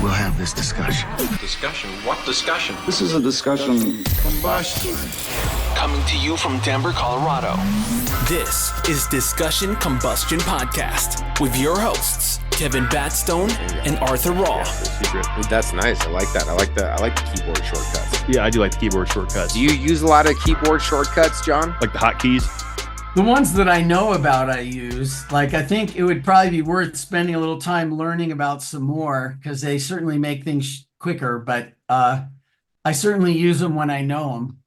we'll have this discussion. Discussion? What discussion? This is a discussion combustion. Coming to you from Denver, Colorado. This is Discussion Combustion Podcast with your hosts, Kevin Batstone and Arthur Raw. That's nice. I like that. I like the keyboard shortcuts. Yeah, I do like the keyboard shortcuts. Do you use a lot of keyboard shortcuts, John? Like the hotkeys? The ones that I know about, I use. Like, I think it would probably be worth spending a little time learning about some more because they certainly make things quicker. But I certainly use them when I know them.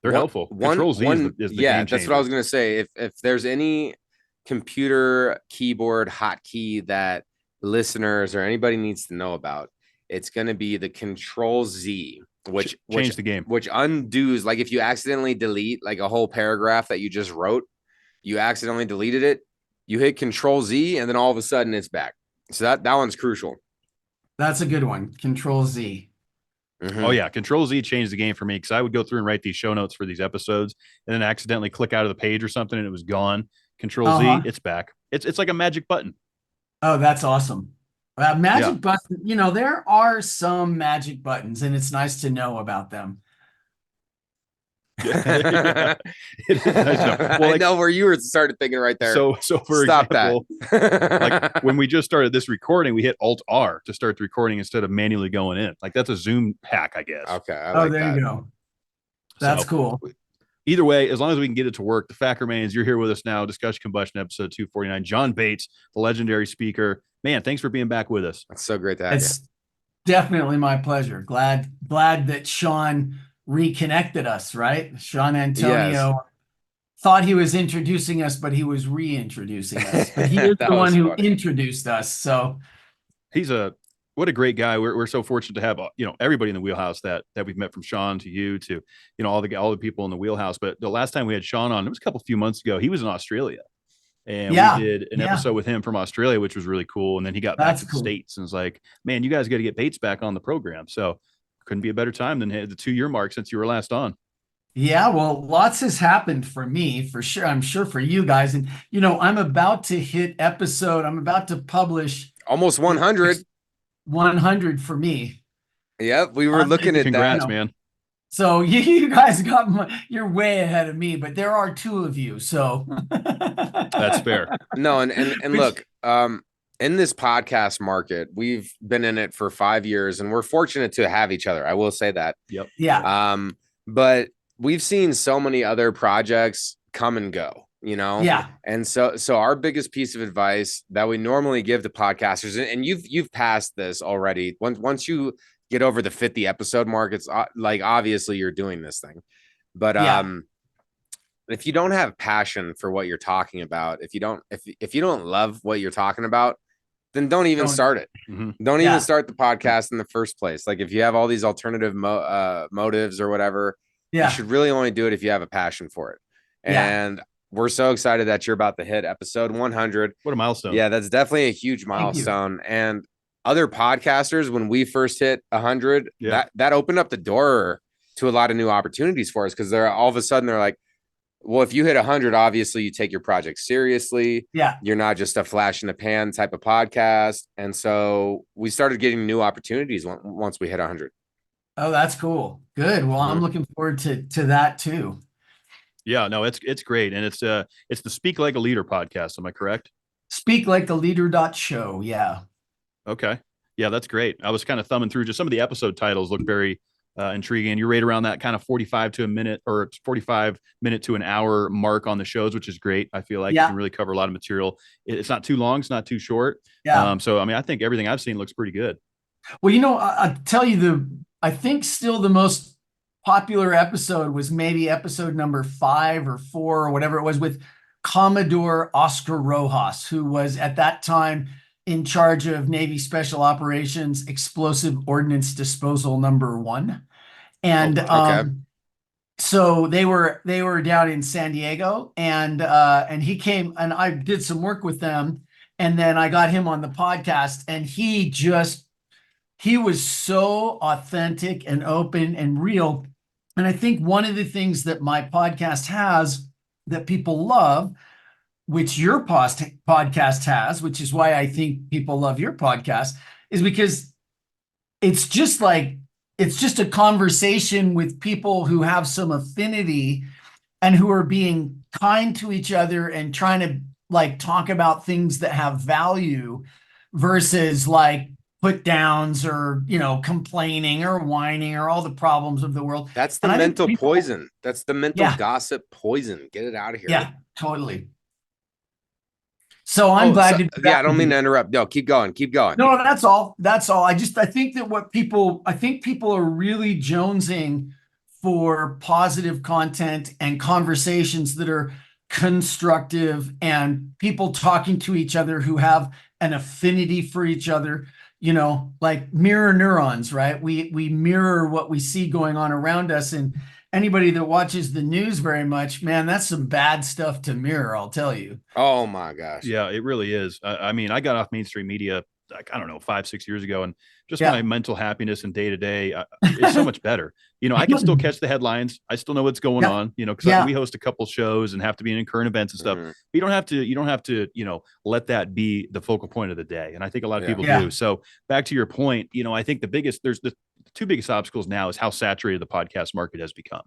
They're helpful. Control Z is the yeah, game that's changer. what I was going to say. If there's any computer keyboard hotkey that listeners or anybody needs to know about, it's going to be the Control Z. Which change the game, which undoes, like if you accidentally delete like a whole paragraph that you just wrote, you accidentally deleted it, you hit Control Z and then all of a sudden it's back. So that one's crucial. That's a good one. Control Z. Mm-hmm. Oh yeah, Control Z changed the game for me because I would go through and write these show notes for these episodes and then accidentally click out of the page or something and it was gone. Control Z, it's back. It's like a magic button. Oh, that's awesome. Magic button, there are some magic buttons, and it's nice to know about them. Yeah. Well, I know where you were started thinking right there. So for Stop example, that. like when we just started this recording, we hit Alt-R to start the recording instead of manually going in. Like that's a Zoom hack, I guess. Okay. I like there you go. That's cool. Either way, as long as we can get it to work, the fact remains you're here with us now. Discussion Combustion episode 249. John Bates, the legendary speaker. Man, thanks for being back with us. That's so great to have you. It's definitely my pleasure. Glad that Shawn reconnected us, right? Shawn Antonio thought he was introducing us, but he was reintroducing us. But he is the one who introduced us. So what a great guy. We're so fortunate to have everybody in the wheelhouse that we've met, from Shawn to you to all the people in the wheelhouse. But the last time we had Shawn on, it was a few months ago. He was in Australia, and we did an episode with him from Australia, which was really cool. And then he got back to the States and was like, "Man, you guys got to get Bates back on the program." So couldn't be a better time than the 2-year mark since you were last on. Yeah, well, lots has happened for me, for sure. I'm sure for you guys, and I'm about to publish almost 100. 100 for me. Yep, we were looking at Congrats, that, man. So you guys you're way ahead of me, but there are 2 of you, so that's fair. No, and look, in this podcast market, we've been in it for 5 years, and we're fortunate to have each other. I will say that. Yep. Yeah. But we've seen so many other projects come and go. Yeah. And so our biggest piece of advice that we normally give to podcasters, and you've passed this already. Once you get over the 50 episode mark, it's like, obviously you're doing this thing, but if you don't have passion for what you're talking about, if you don't love what you're talking about, then don't even start it. Mm-hmm. Don't even start the podcast in the first place. Like if you have all these alternative motives or whatever, you should really only do it if you have a passion for it. And we're so excited that you're about to hit episode 100. What a milestone. Yeah, that's definitely a huge milestone. And other podcasters, when we first hit 100, that opened up the door to a lot of new opportunities for us, because they're all of a sudden they're like, well, if you hit 100, obviously you take your project seriously. Yeah. You're not just a flash in the pan type of podcast. And so we started getting new opportunities once we hit 100. Oh, that's cool. Good. Well, I'm looking forward to that too. Yeah, no, it's great. And it's the Speak Like a Leader podcast. Am I correct? Speak Like a Leader.show. Yeah. Okay. Yeah, that's great. I was kind of thumbing through just some of the episode titles, look very intriguing. You're right around that kind of 45 minute to an hour mark on the shows, which is great. I feel like you can really cover a lot of material. It's not too long. It's not too short. Yeah. So, I mean, I think everything I've seen looks pretty good. Well, I'll tell you I think still the most popular episode was maybe episode number 5 or 4 or whatever it was, with Commodore Oscar Rojas, who was at that time in charge of Navy Special Operations Explosive Ordnance Disposal number 1. And so they were down in San Diego, and he came, and I did some work with them, and then I got him on the podcast, and he was so authentic and open and real. And I think one of the things that my podcast has that people love, which your podcast has, which is why I think people love your podcast, is because it's just like, it's just a conversation with people who have some affinity and who are being kind to each other and trying to like talk about things that have value versus like put downs or, complaining or whining or all the problems of the world. That's the And I think mental people, poison. That's the mental yeah, gossip poison. Get it out of here. yeah, totally. So I'm glad to be yeah, back I don't with mean you. to interrupt. No, keep going. Keep going. No, that's all. That's all. I think that I think people are really jonesing for positive content and conversations that are constructive and people talking to each other who have an affinity for each other, like mirror neurons, right? We mirror what we see going on around us. And anybody that watches the news very much, man, that's some bad stuff to mirror, I'll tell you. Oh my gosh. Yeah, it really is. I mean, I got off mainstream media, like, I don't know, 5, 6 years ago, and just Yeah. my mental happiness and day to day is so much better. I can still catch the headlines. I still know what's going Yeah. on, because Yeah. we host a couple shows and have to be in current events and stuff. Mhm. You don't have to, let that be the focal point of the day. And I think a lot of people Yeah. do. So back to your point, I think there's the two biggest obstacles now is how saturated the podcast market has become.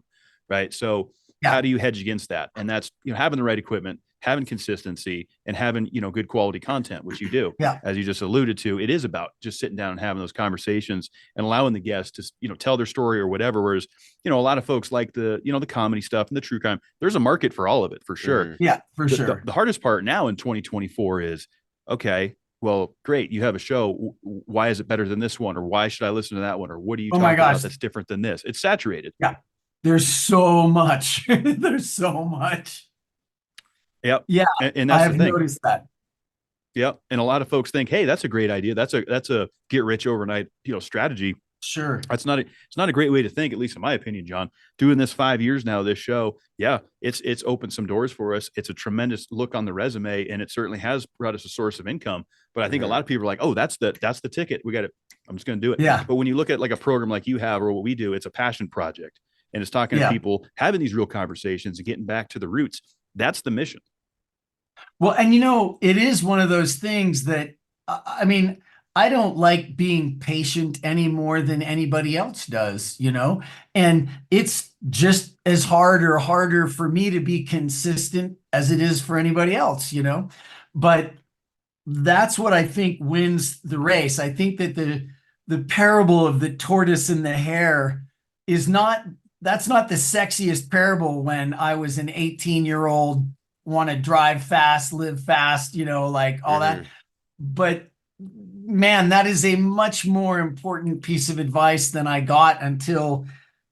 Right. So Yeah. how do you hedge against that? And that's, having the right equipment, having consistency, and having, good quality content, which you do. Yeah. As you just alluded to, it is about just sitting down and having those conversations and allowing the guests to, tell their story or whatever. Whereas, a lot of folks like the comedy stuff and the true crime. There's a market for all of it, for sure. Mhm. Yeah, for The- sure. The hardest part now in 2024 is, okay, well, great. You have a show. Why is it better than this one? Or why should I listen to that one? Or what are you Oh my talking about gosh. that's different than this? It's saturated. Yeah. There's so much. There's so much. Yep. Yeah. And I that's have the thing. noticed that. Yep. And a lot of folks think, hey, that's a great idea. That's a get rich overnight, strategy. Sure. It's not a great way to think, at least in my opinion, John. Doing this 5 years now, this show, yeah, it's opened some doors for us. It's a tremendous look on the resume, and it certainly has brought us a source of income. But I think a lot of people are like, oh, that's the ticket. I'm just going to do it. Yeah. But when you look at like a program like you have or what we do, it's a passion project, and it's talking Yeah. to people, having these real conversations and getting back to the roots. That's the mission. Well, and it is one of those things that, I mean, I don't like being patient any more than anybody else does, and it's just as hard or harder for me to be consistent as it is for anybody else, but that's what I think wins the race. I think that the parable of the tortoise and the hare that's not the sexiest parable when I was an 18-year-old, want to drive fast, live fast, like all that. But man, that is a much more important piece of advice than I got until,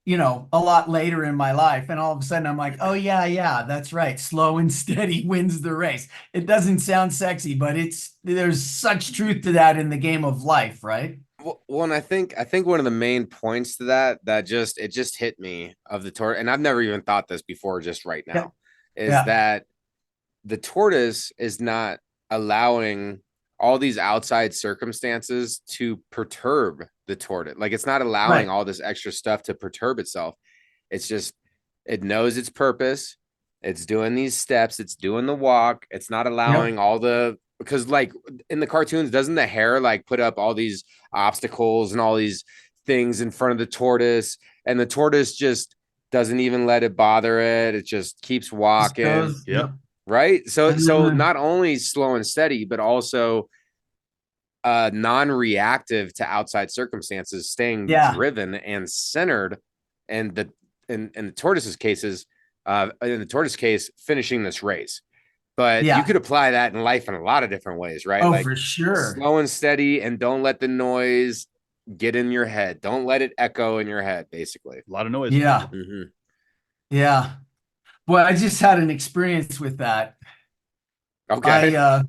a lot later in my life. And all of a sudden I'm like, oh yeah, that's right. Slow and steady wins the race. It doesn't sound sexy, but there's such truth to that in the game of life, right? Well, and I think one of the main points to that just hit me of the tortoise, and I've never even thought this before, just right now, is that the tortoise is not allowing all these outside circumstances to perturb the tortoise. Like, it's not allowing all this extra stuff to perturb itself. It's just, it knows its purpose. It's doing these steps. It's doing the walk. It's not allowing because like in the cartoons, doesn't the hare like put up all these obstacles and all these things in front of the tortoise, and the tortoise just doesn't even let it bother it. It just keeps walking. Yep. Right. So not only slow and steady, but also non-reactive to outside circumstances, staying driven and centered. And in the tortoise's cases, in the tortoise case, finishing this race. But you could apply that in life in a lot of different ways, right? Oh, like, for sure. Slow and steady, and don't let the noise get in your head. Don't let it echo in your head, basically. A lot of noise. Yeah. Mm-hmm. Yeah. Well, I just had an experience with that. Okay.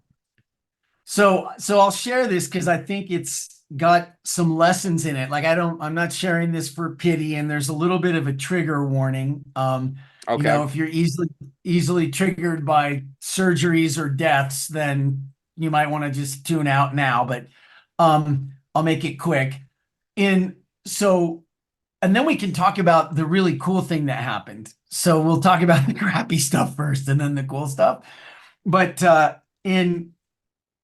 So I'll share this because I think it's got some lessons in it. Like, I'm not sharing this for pity, and there's a little bit of a trigger warning. Okay. If you're easily triggered by surgeries or deaths, then you might want to just tune out now, but I'll make it quick. And then we can talk about the really cool thing that happened. So we'll talk about the crappy stuff first and then the cool stuff. But in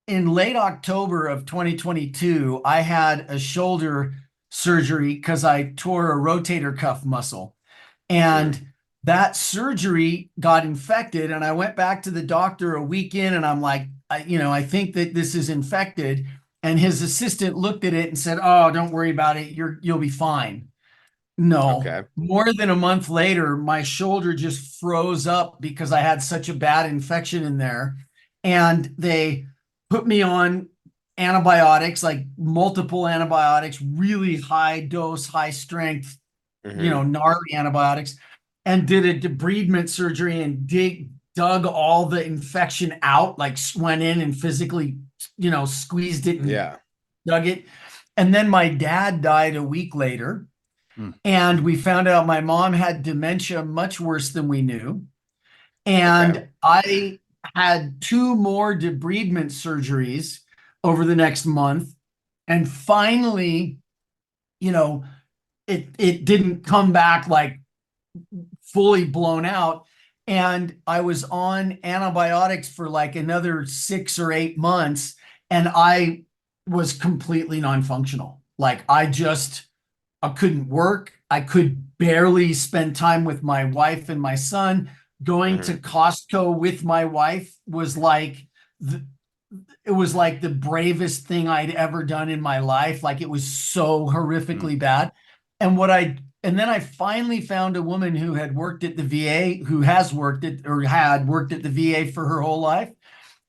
late October of 2022, I had a shoulder surgery because I tore a rotator cuff muscle. And that surgery got infected. And I went back to the doctor a week in and I'm like, I think that this is infected. And his assistant looked at it and said, "Oh, don't worry about it. You'll be fine." No, Okay. more than a month later, my shoulder just froze up because I had such a bad infection in there. And they put me on antibiotics, like multiple antibiotics, really high dose, high strength, gnarly antibiotics, and did a debridement surgery and dug all the infection out, like went in and physically, squeezed it and dug it. And then my dad died a week later. And we found out my mom had dementia much worse than we knew. And I had 2 more debridement surgeries over the next month. And finally, it didn't come back like fully blown out. And I was on antibiotics for like another 6 or 8 months. And I was completely non-functional. Like I couldn't work. I could barely spend time with my wife and my son. Going to Costco with my wife was like the bravest thing I'd ever done in my life. Like it was so horrifically bad. And then I finally found a woman who had worked at the VA, who had worked at the VA for her whole life.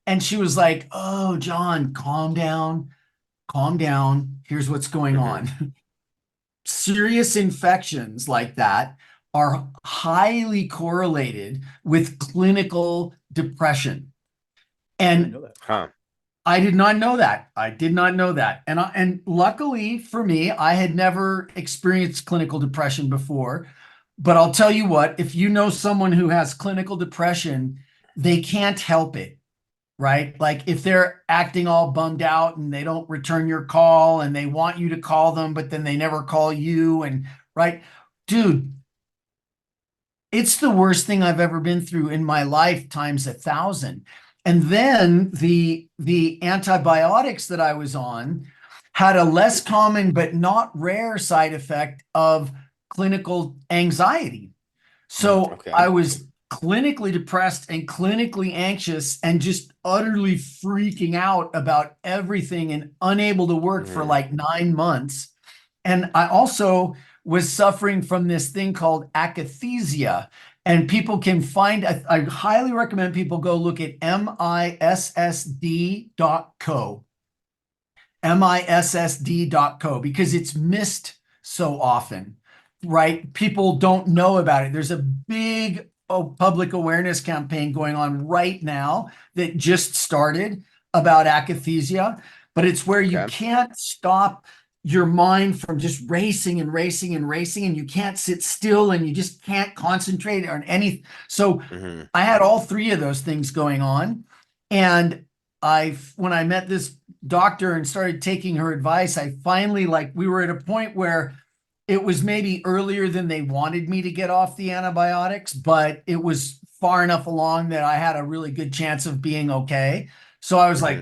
And she was like, "Oh, John, calm down. Calm down. Here's what's going on." Serious infections like that are highly correlated with clinical depression. And I did not know that. And luckily for me, I had never experienced clinical depression before. But I'll tell you what, if you know someone who has clinical depression, they can't help it. Right? Like if they're acting all bummed out and they don't return your call and they want you to call them, but then they never call you. And right, dude, it's the worst thing I've ever been through in my life times 1,000. And then the antibiotics that I was on had a less common but not rare side effect of clinical anxiety. So I was clinically depressed and clinically anxious and just utterly freaking out about everything and unable to work for like 9 months. And I also was suffering from this thing called akathisia. And people can find, I highly recommend people go look at missd.co. missd.co, because it's missed so often, right? People don't know about it. There's a big public awareness campaign going on right now that just started about akathisia, but it's where you can't stop your mind from just racing and racing and racing, and you can't sit still and you just can't concentrate on anything. So I had all 3 of those things going on. And when I met this doctor and started taking her advice, I finally, we were at a point where it was maybe earlier than they wanted me to get off the antibiotics, but it was far enough along that I had a really good chance of being okay. So I was like,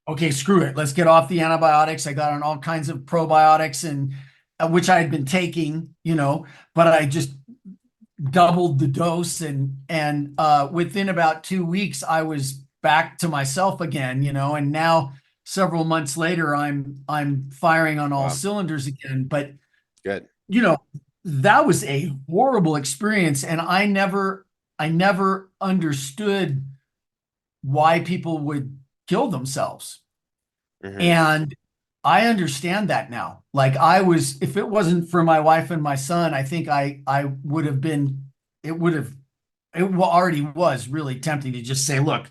okay, screw it. Let's get off the antibiotics. I got on all kinds of probiotics, and which I had been taking, but I just doubled the dose. And within about 2 weeks, I was back to myself again, and now several months later, I'm firing on all cylinders again. But good. That was a horrible experience. And I never understood why people would kill themselves. And I understand that now. Like if it wasn't for my wife and my son, I think I would have been, it already was really tempting to just say, look,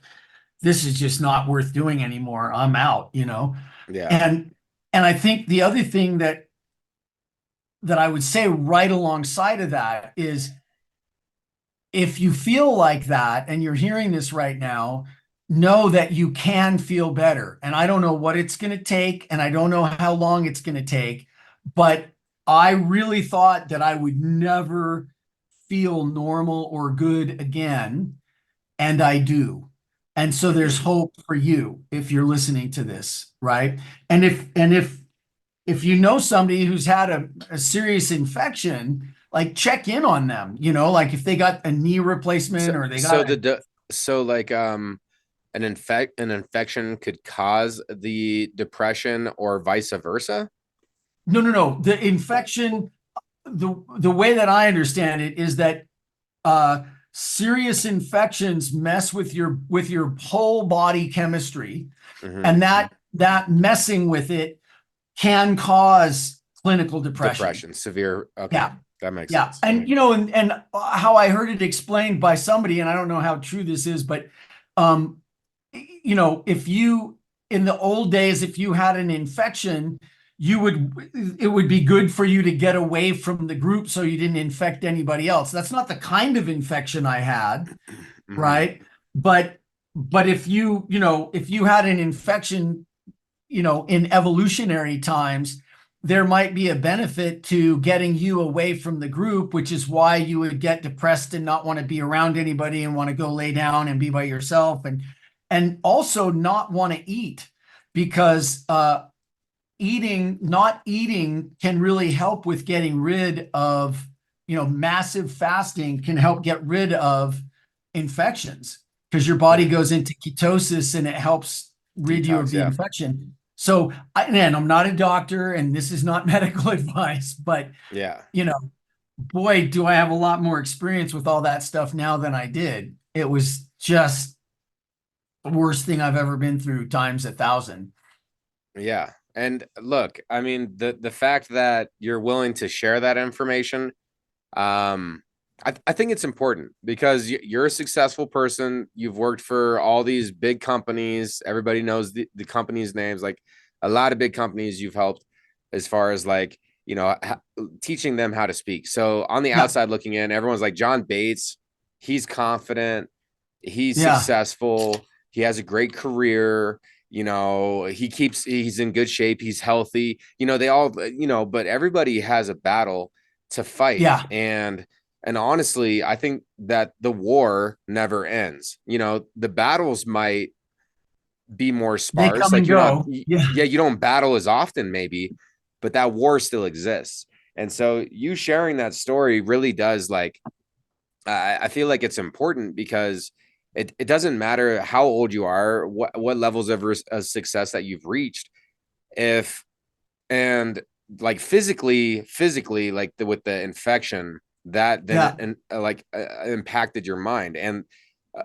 this is just not worth doing anymore. I'm out, Yeah. And I think the other thing that I would say right alongside of that is, if you feel like that and you're hearing this right now, know that you can feel better. And I don't know what it's going to take, and I don't know how long it's going to take, but I really thought that I would never feel normal or good again. And I do. And so there's hope for you if you're listening to this, right? And if if you know somebody who's had a serious infection, like check in on them, like if they got a knee replacement or they got an infection could cause the depression or vice versa. No. The infection, the way that I understand it is that serious infections mess with your whole body chemistry, and that messing with it can cause clinical depression. Severe. Okay. Yeah. That makes Yeah. sense. And, and how I heard it explained by somebody, and I don't know how true this is, but, if you, in the old days, if you had an infection, it would be good for you to get away from the group so you didn't infect anybody else. That's not the kind of infection I had. Right. But if if you had an infection, in evolutionary times, there might be a benefit to getting you away from the group, which is why you would get depressed and not want to be around anybody and want to go lay down and be by yourself, and also not want to eat, because not eating can really help with getting rid of, massive fasting can help get rid of infections, because your body goes into ketosis and it helps rid you of the infection. So, I'm not a doctor and this is not medical advice, but boy, do I have a lot more experience with all that stuff now than I did. It was just the worst thing I've ever been through times 1,000. Yeah. And look, I mean, the fact that you're willing to share that information, I think it's important, because you're a successful person. You've worked for all these big companies. Everybody knows the company's names, like a lot of big companies you've helped, as far as like, teaching them how to speak. So on the outside looking in, everyone's like, John Bates, he's confident, he's successful, he has a great career, he's in good shape, he's healthy, they all, but everybody has a battle to fight. And honestly, I think that the war never ends. The battles might be more sparse. They come and go. You don't battle as often maybe, but that war still exists. And so you sharing that story really does, like, I feel like it's important, because it doesn't matter how old you are, what levels of success that you've reached, and like physically, like with the infection, that then impacted your mind, and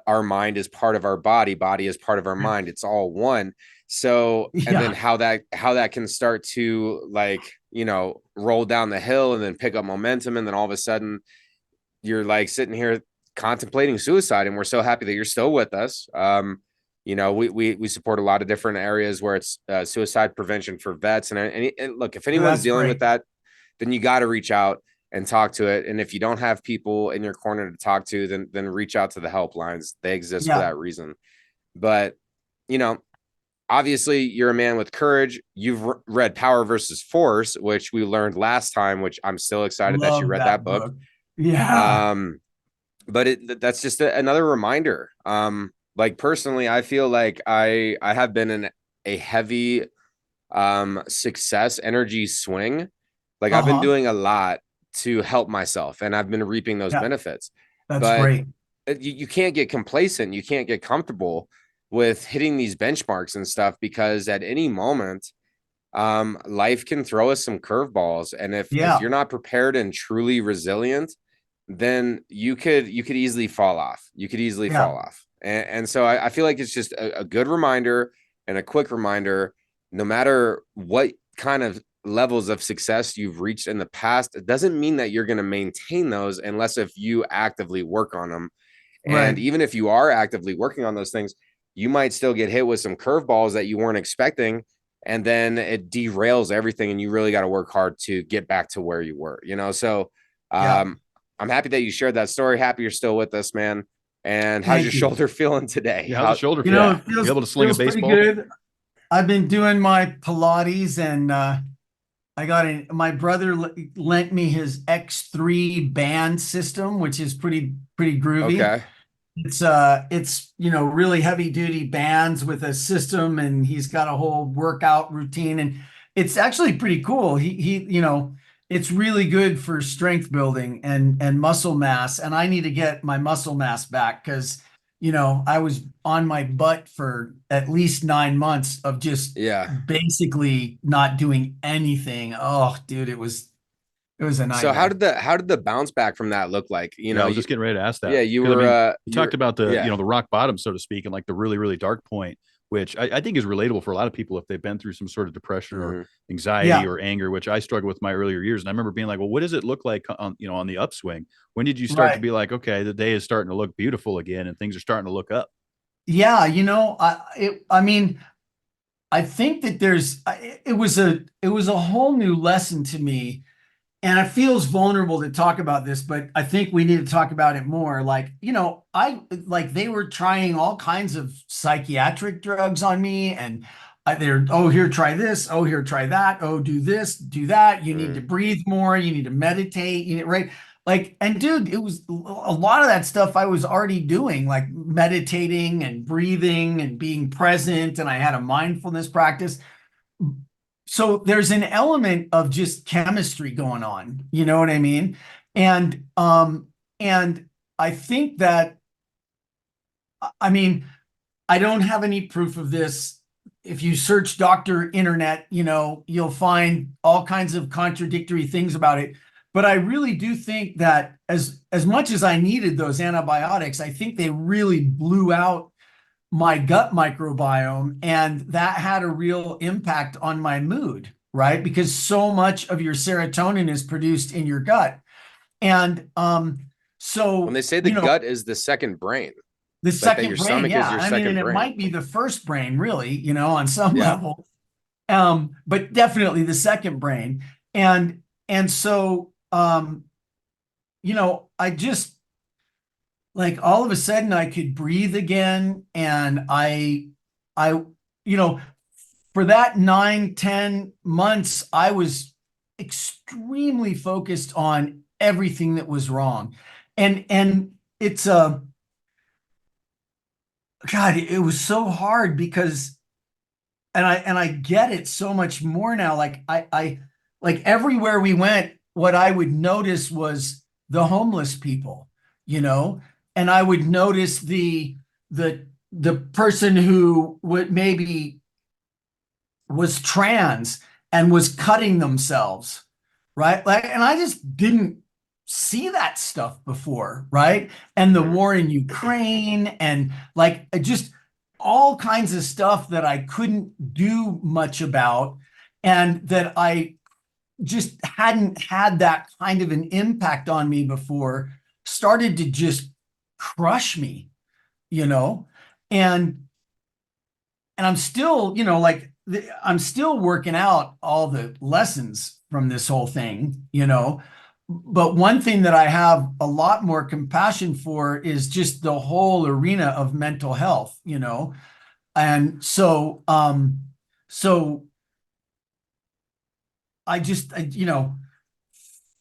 our mind is part of our body is part of our mind. It's all one. So, and then how that can start to, like, roll down the hill and then pick up momentum. And then all of a sudden you're like sitting here contemplating suicide, and we're so happy that you're still with us. We support a lot of different areas where it's suicide prevention for vets. And look, if anyone's dealing with that, then you got to reach out and talk to it. And if you don't have people in your corner to talk to, then reach out to the helplines. They exist for that reason. But, obviously you're a man with courage. You've read Power versus Force, which we learned last time, which I'm still excited that you read that book. Yeah. But that's just another reminder. Like personally, I feel like I have been in a heavy success energy swing. Like I've been doing a lot to help myself, and I've been reaping those benefits. That's great. You can't get complacent. You can't get comfortable with hitting these benchmarks and stuff, because at any moment, life can throw us some curveballs. And if you're not prepared and truly resilient, then you could easily fall off. Fall off. And so I feel like it's just a good reminder and a quick reminder, no matter what kind of levels of success you've reached in the past, it doesn't mean that you're going to maintain those unless if you actively work on them. And even if you are actively working on those things, you might still get hit with some curveballs that you weren't expecting. And then it derails everything. And you really got to work hard to get back to where you were, So I'm happy that you shared that story. Happy you're still with us, man. And how's your shoulder feeling today? Yeah, how's the shoulder feel? It feels, be able to sling a baseball? good. I've been doing my Pilates, and my brother lent me his X3 band system, which is pretty groovy. Okay. It's really heavy duty bands with a system, and he's got a whole workout routine. And it's actually pretty cool. It's really good for strength building and muscle mass. And I need to get my muscle mass back because, I was on my butt for at least 9 months of just Yeah. basically not doing anything. Oh, dude, it was a So nightmare. how did the bounce back from that look like? I was just getting ready to ask that. Yeah, you 'Cause, were you talked about the yeah. the rock bottom, so to speak, and like the really, really dark point, which I think is relatable for a lot of people if they've been through some sort of depression or anxiety Yeah. or anger, which I struggled with my earlier years. And I remember being like, well, what does it look like on on the upswing? When did you start to Right. be like, okay, the day is starting to look beautiful again and things are starting to look up? Yeah, I mean, I think that it was a whole new lesson to me, and it feels vulnerable to talk about this, but I think we need to talk about it more. Like, they were trying all kinds of psychiatric drugs on me, and they're, oh, here, try this, oh, here, try that, oh, do this, do that. You need to breathe more, you need to meditate, right? Like, and dude, it was a lot of that stuff I was already doing, like meditating and breathing and being present, and I had a mindfulness practice. So there's an element of just chemistry going on, you know what I mean? And I think that, I mean, I don't have any proof of this. If you search Dr. Internet, you'll find all kinds of contradictory things about it. But I really do think that as much as I needed those antibiotics, I think they really blew out my gut microbiome, and that had a real impact on my mood, right? Because so much of your serotonin is produced in your gut. And so when they say the gut is the second brain, the second your brain, stomach yeah. is your I second mean, and it brain. might be the first brain, really, on some Yeah. level. But definitely the second brain. And so I just, like, all of a sudden I could breathe again. And for that 9-10 months, I was extremely focused on everything that was wrong. And it's God, it was so hard because, and I get it so much more now. Like I like everywhere we went, what I would notice was the homeless people, and I would notice the person who would maybe was trans and was cutting themselves, right? Like, and I just didn't see that stuff before, right? And the war in Ukraine, and like just all kinds of stuff that I couldn't do much about, and that I just hadn't had that kind of an impact on me before, started to just crush me, and I'm still, I'm still working out all the lessons from this whole thing, but one thing that I have a lot more compassion for is just the whole arena of mental health, and so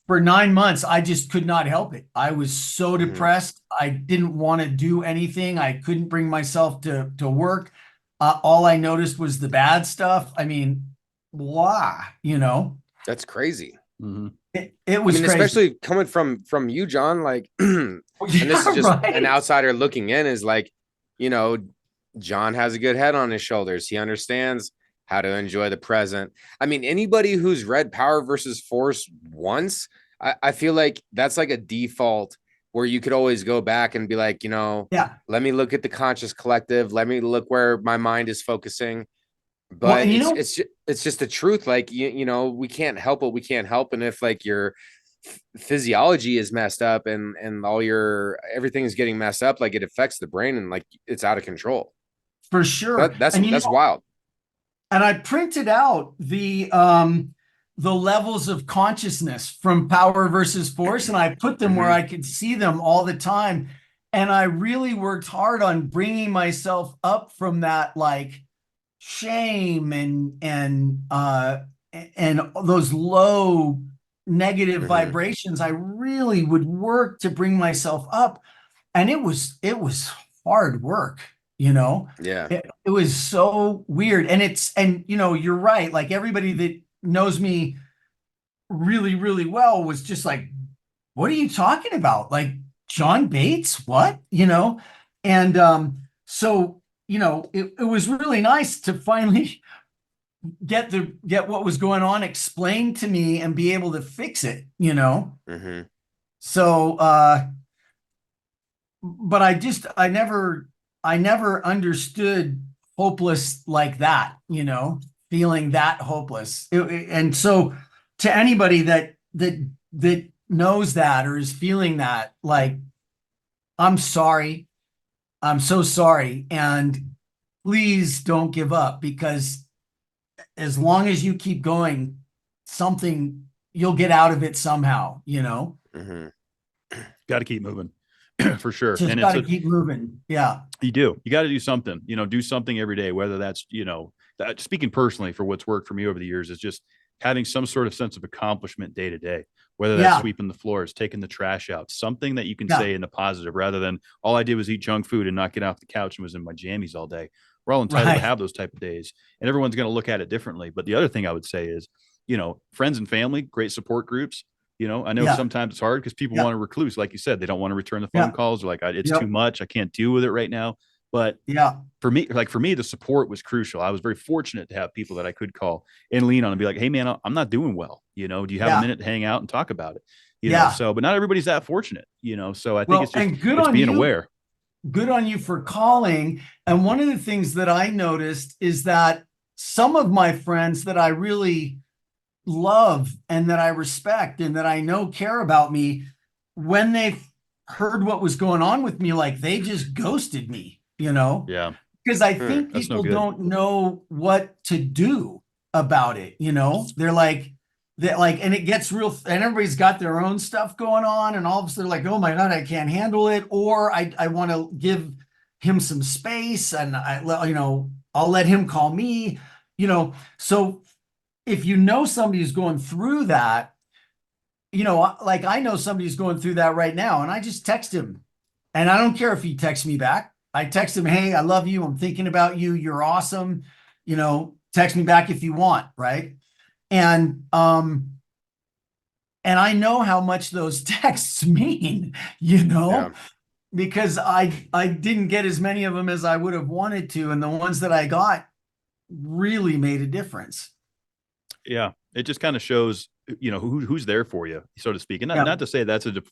for 9 months, I just could not help it. I was so depressed. I didn't want to do anything. I couldn't bring myself to work. All I noticed was the bad stuff. I mean, blah, That's crazy. It was crazy. Especially coming from you, John, like, and this is just an outsider looking in, is like, John has a good head on his shoulders. He understands how to enjoy the present. I mean, anybody who's read Power versus Force once, I feel like that's like a default where you could always go back and be like, let me look at the conscious collective. Let me look where my mind is focusing. But it's just the truth. Like, we can't help what we can't help. And if like your physiology is messed up and everything is getting messed up, like it affects the brain and like it's out of control. For sure. That's wild. And I printed out the levels of consciousness from Power versus Force, and I put them where I could see them all the time. And I really worked hard on bringing myself up from that, like, shame and those low negative vibrations. I really would work to bring myself up, and it was hard work. Yeah. It was so weird. And you're right. Like everybody that knows me really, really well was just like, what are you talking about? Like John Bates, what? And so, it was really nice to finally get what was going on explained to me and be able to fix it. Mm-hmm. So but I never understood hopeless like that, feeling that hopeless. And so to anybody that knows that or is feeling that, like, I'm sorry. I'm so sorry. And please don't give up, because as long as you keep going, something you'll get out of it somehow, Mm-hmm. Got to keep moving for sure. just And got to keep moving. Yeah. you got to do something, do something every day, whether that's, speaking personally for what's worked for me over the years is just having some sort of sense of accomplishment day to day, whether that's sweeping the floors, taking the trash out, something that you can say in the positive rather than all I did was eat junk food and not get off the couch and was in my jammies all day. We're all entitled to have those type of days, and everyone's going to look at it differently. But the other thing I would say is, friends and family, great support groups. I know sometimes it's hard because people want to recluse. Like you said, they don't want to return the phone calls. They're like, it's too much. I can't deal with it right now. But for me, the support was crucial. I was very fortunate to have people that I could call and lean on and be like, hey man, I'm not doing well. Do you have a minute to hang out and talk about it? But not everybody's that fortunate, so I think it's being aware. Good on you for calling. And one of the things that I noticed is that some of my friends that I really love and that I respect and that I know care about me, when they heard what was going on with me, like they just ghosted me, Yeah. Because I think people don't know what to do about it. They're like, and it gets real, and everybody's got their own stuff going on, and all of a sudden they're like, oh my God, I can't handle it. Or I want to give him some space, and I'll let him call me, so if somebody who's going through that, like I know somebody's going through that right now, and I just text him, and I don't care if he texts me back. I text him, hey, I love you. I'm thinking about you. You're awesome. Text me back if you want. Right. And I know how much those texts mean, because I didn't get as many of them as I would have wanted to. And the ones that I got really made a difference. Yeah. It just kind of shows, who's there for you, so to speak. And not to say that's a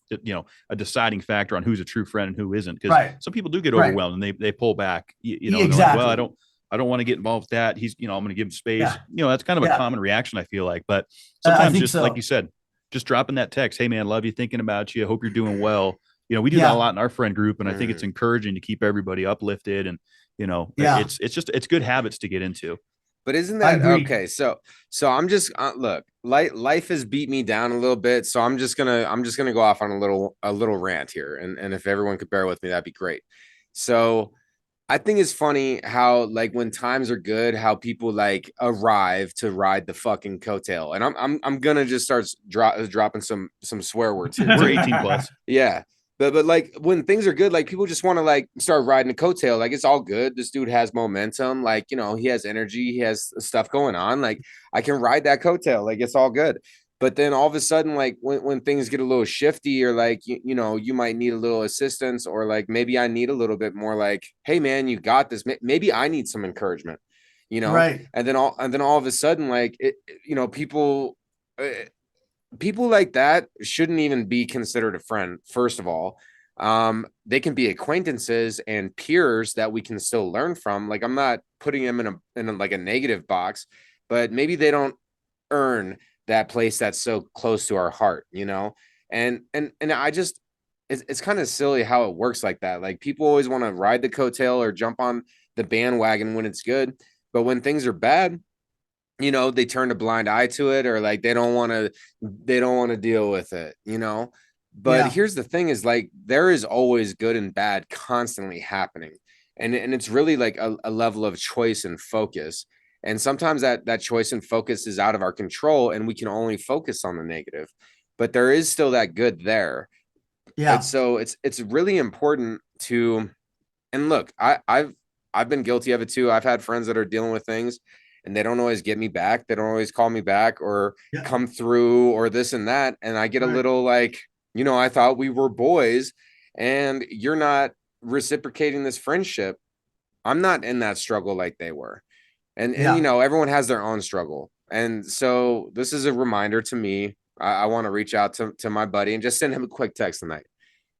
deciding factor on who's a true friend and who isn't. Because some people do get overwhelmed and they pull back, Exactly. Like, well, I don't want to get involved with that. He's, I'm going to give him space. That's kind of a common reaction, I feel like. But sometimes just like you said, just dropping that text, hey man, love you, thinking about you. Hope you're doing well. We do that a lot in our friend group. And I think it's encouraging to keep everybody uplifted. And, it's good habits to get into. But isn't that okay? So I'm just look, life has beat me down a little bit. So I'm just gonna go off on a little rant here. And if everyone could bear with me, that'd be great. So I think it's funny how, like, when times are good, how people like arrive to ride the fucking coattail. And I'm gonna just start dropping some swear words here. We're 18 plus. Yeah. But like when things are good, like people just want to like start riding a coattail. Like it's all good. This dude has momentum. Like, he has energy. He has stuff going on. Like I can ride that coattail. Like it's all good. But then all of a sudden, like when things get a little shifty, or like, you might need a little assistance, or like maybe I need a little bit more like, hey man, you got this. Maybe I need some encouragement, Right. And then all of a sudden, like, people like that shouldn't even be considered a friend. First of all, they can be acquaintances and peers that we can still learn from. Like I'm not putting them in a like a negative box, but maybe they don't earn that place that's so close to our heart, and I just, it's kind of silly how it works like that. Like people always want to ride the coattail or jump on the bandwagon when it's good, but when things are bad, they turn a blind eye to it, or like they don't want to deal with it, But here's the thing is, like, there is always good and bad constantly happening. And it's really like a level of choice and focus. And sometimes that choice and focus is out of our control and we can only focus on the negative, but there is still that good there. Yeah. And so it's really important to, and look, I've I've been guilty of it too. I've had friends that are dealing with things and they don't always get me back. They don't always call me back or Yeah. come through or this and that. And I get a Right. little like, I thought we were boys and you're not reciprocating this friendship. I'm not in that struggle like they were. And everyone has their own struggle. And so this is a reminder to me. I want to reach out to my buddy and just send him a quick text tonight.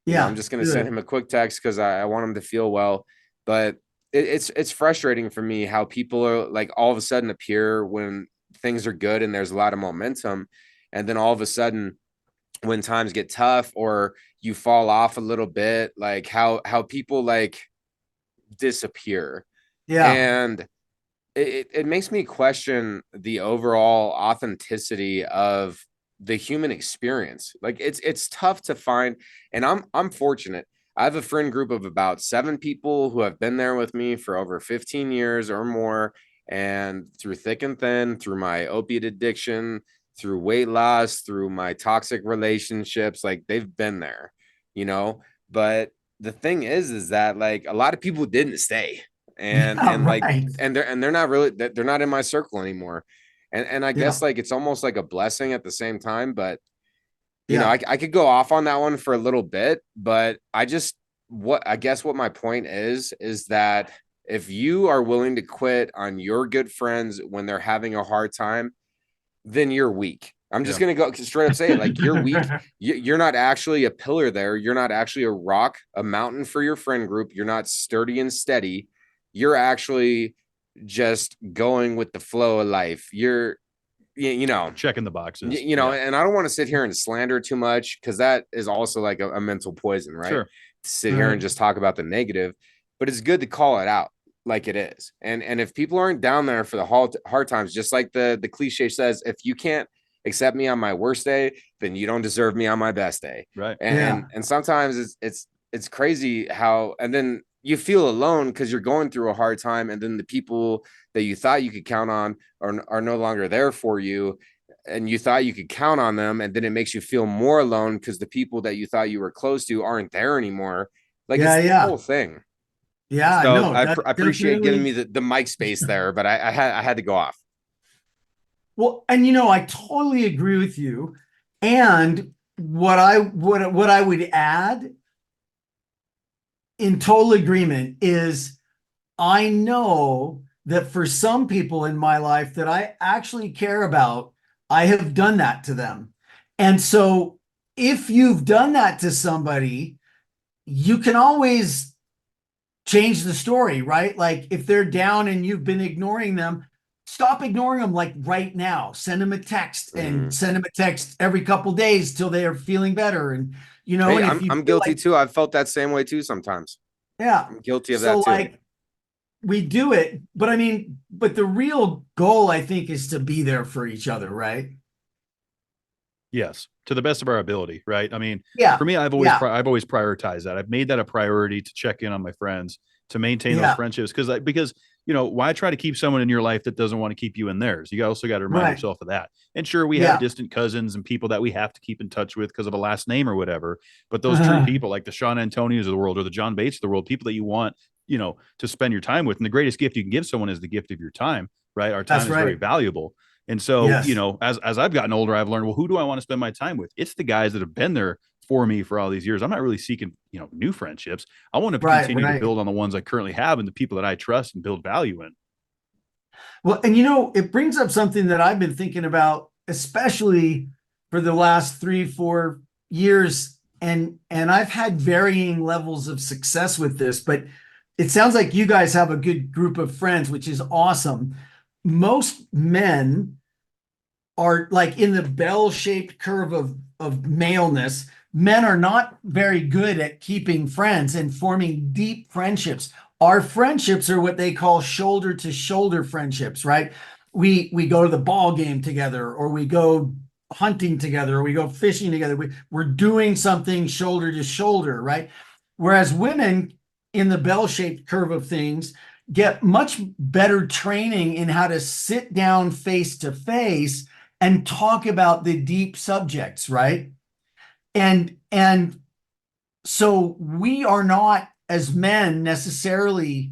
I'm just going to send him a quick text because I want him to feel well. But it's frustrating for me how people are like all of a sudden appear when things are good and there's a lot of momentum. And then all of a sudden when times get tough or you fall off a little bit, like how people like disappear. Yeah. And it makes me question the overall authenticity of the human experience. Like it's tough to find, and I'm fortunate. I have a friend group of about 7 people who have been there with me for over 15 years or more. And through thick and thin, through my opiate addiction, through weight loss, through my toxic relationships, like they've been there, but the thing is that like a lot of people didn't stay and like right. and they're not really, they're not in my circle anymore. And I guess like it's almost like a blessing at the same time, but I could go off on that one for a little bit, but I guess what my point is that if you are willing to quit on your good friends when they're having a hard time, then you're weak. I'm just going to go straight up say it. Like you're weak. You're not actually a pillar there. You're not actually a rock, a mountain for your friend group. You're not sturdy and steady. You're actually just going with the flow of life. You're, checking the boxes, and I don't want to sit here and slander too much because that is also like a mental poison, right? Sure. To sit here and just talk about the negative, but it's good to call it out like it is. And if people aren't down there for the hard times, just like the cliche says, if you can't accept me on my worst day, then you don't deserve me on my best day. Right. And sometimes it's crazy how, and then you feel alone because you're going through a hard time. And then the people that you thought you could count on are no longer there for you. And you thought you could count on them. And then it makes you feel more alone because the people that you thought you were close to aren't there anymore. Like it's the whole thing. Yeah. So No, I appreciate giving me the mic space there, but I had to go off. Well, and I totally agree with you. And what I would add in total agreement is I know that for some people in my life that I actually care about, I have done that to them. And so if you've done that to somebody, you can always change the story, right? Like if they're down and you've been ignoring them, stop ignoring them like right now. Send them a text and send them a text every couple of days till they are feeling better. And Hey, and I'm guilty too. I've felt that same way too sometimes. Yeah. I'm guilty of that too. Like we do it, but but the real goal, I think, is to be there for each other, right? Yes, to the best of our ability, right? I mean, Yeah. for me, I've always prioritized that. I've made that a priority to check in on my friends, to maintain those friendships, because why try to keep someone in your life that doesn't want to keep you in theirs? You also got to remind yourself of that. And sure, we have distant cousins and people that we have to keep in touch with because of a last name or whatever. But those true people, like the Shawn Antonios of the world or the John Bates of the world, people that you want, to spend your time with. And the greatest gift you can give someone is the gift of your time, right? Our time is very valuable. And so, as I've gotten older, I've learned, well, who do I want to spend my time with? It's the guys that have been there for me for all these years. I'm not really seeking, new friendships. I want to continue to build on the ones I currently have and the people that I trust and build value in. Well, and it brings up something that I've been thinking about, especially for the last 3-4 years. And I've had varying levels of success with this, but it sounds like you guys have a good group of friends, which is awesome. Most men are like in the bell-shaped curve of maleness. Men are not very good at keeping friends and forming deep friendships. Our friendships are what they call shoulder to shoulder friendships, right? We go to the ball game together, or we go hunting together, or we go fishing together. We're doing something shoulder to shoulder, right? Whereas women in the bell-shaped curve of things get much better training in how to sit down face to face and talk about the deep subjects, right? And so we are not, as men, necessarily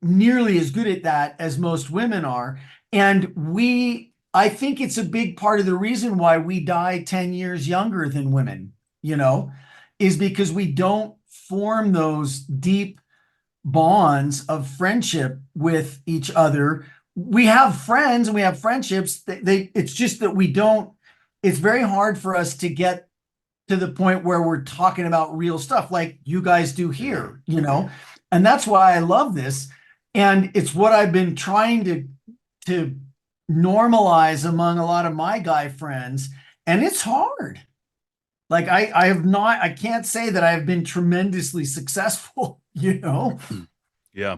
nearly as good at that as most women are. And I think it's a big part of the reason why we die 10 years younger than women, is because we don't form those deep bonds of friendship with each other. We have friends and we have friendships. It's just that it's very hard for us to get to the point where we're talking about real stuff like you guys do here, and that's why I love this. And it's what I've been trying to normalize among a lot of my guy friends. And it's hard. Like I can't say that I've been tremendously successful, Yeah.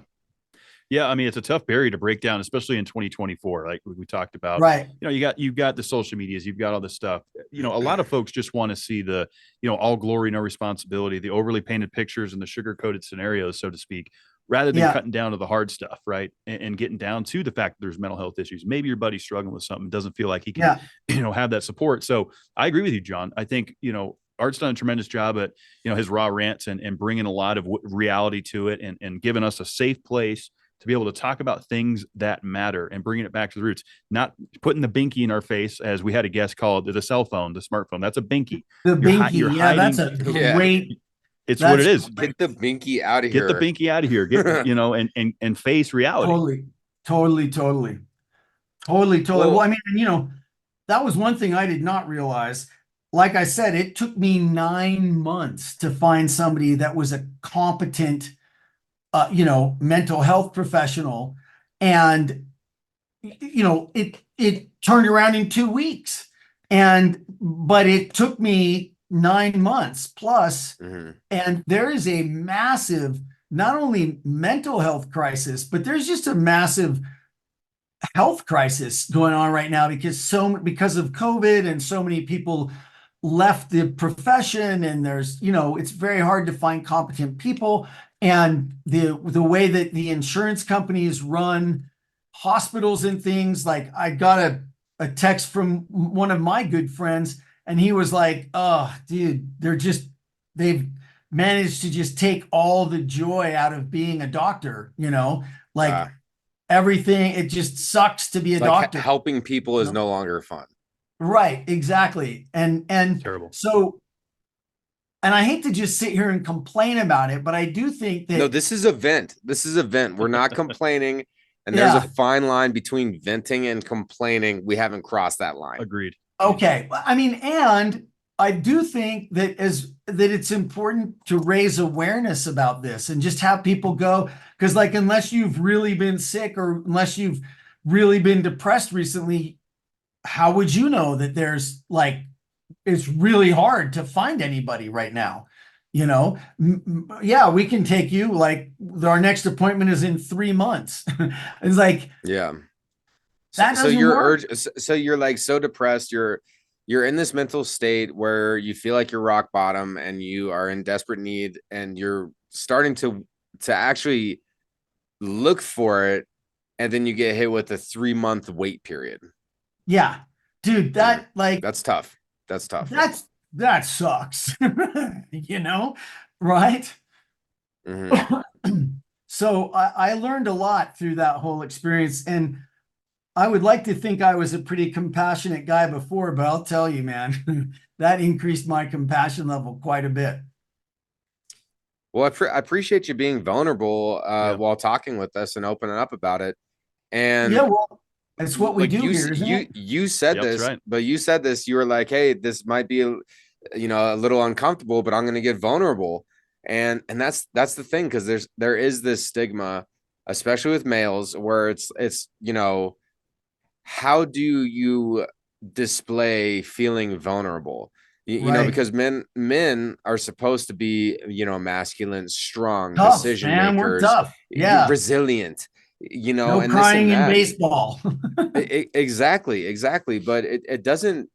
Yeah. I mean, it's a tough barrier to break down, especially in 2024. Like we talked about, right. You've got the social medias, you've got all this stuff, a lot of folks just want to see the, all glory, no responsibility, the overly painted pictures and the sugar coated scenarios, so to speak, rather than cutting down to the hard stuff. Right. And getting down to the fact that there's mental health issues. Maybe your buddy's struggling with something, doesn't feel like he can, have that support. So I agree with you, John. I think, Art's done a tremendous job at, his raw rants and bringing a lot of reality to it and giving us a safe place to be able to talk about things that matter and bringing it back to the roots, not putting the binky in our face, as we had a guest called the cell phone, the smartphone. That's a binky. The binky. That's a great. It's what it is. Get the binky out of here. Get the binky out of here. Get, and face reality. Totally. Well, I mean, that was one thing I did not realize. Like I said, it took me 9 months to find somebody that was a competent, mental health professional. And, it turned around in 2 weeks. But it took me 9 months plus. Mm-hmm. And there is a massive, not only mental health crisis, but there's just a massive health crisis going on right now because of COVID and so many people left the profession, and there's, it's very hard to find competent people. And the way that the insurance companies run hospitals and things, like I got a text from one of my good friends, and he was like, oh, dude, they've managed to just take all the joy out of being a doctor, everything. It just sucks to be a doctor. Helping people is no longer fun. Right, exactly. And terrible. So, and I hate to just sit here and complain about it, but I do think that this is a vent. We're not complaining. And there's a fine line between venting and complaining. We haven't crossed that line. Agreed. Okay. I mean, and I do think that it's important to raise awareness about this and just have people go, because unless you've really been sick or unless you've really been depressed recently, how would you know that there's it's really hard to find anybody right now? We can take you, our next appointment is in 3 months. It's that so you're work. So you're so depressed. You're in this mental state where you feel like you're rock bottom and you are in desperate need, and you're starting to actually look for it. And then you get hit with a 3-month wait period. Yeah, dude, that's tough. That sucks, right? Mm-hmm. So I learned a lot through that whole experience, and I would like to think I was a pretty compassionate guy before, but I'll tell you, man, that increased my compassion level quite a bit. Well, I appreciate you being vulnerable while talking with us and opening up about it. And that's what we do here, isn't it? You said this, right. But you said this, you were like, hey, this might be a little uncomfortable, but I'm going to get vulnerable. And that's the thing. Cause there is this stigma, especially with males, where it's, how do you display feeling vulnerable? You know, because men are supposed to be, masculine, strong, tough, decision man, makers, we're tough. Yeah. Resilient. No and crying in baseball. Exactly. But it doesn't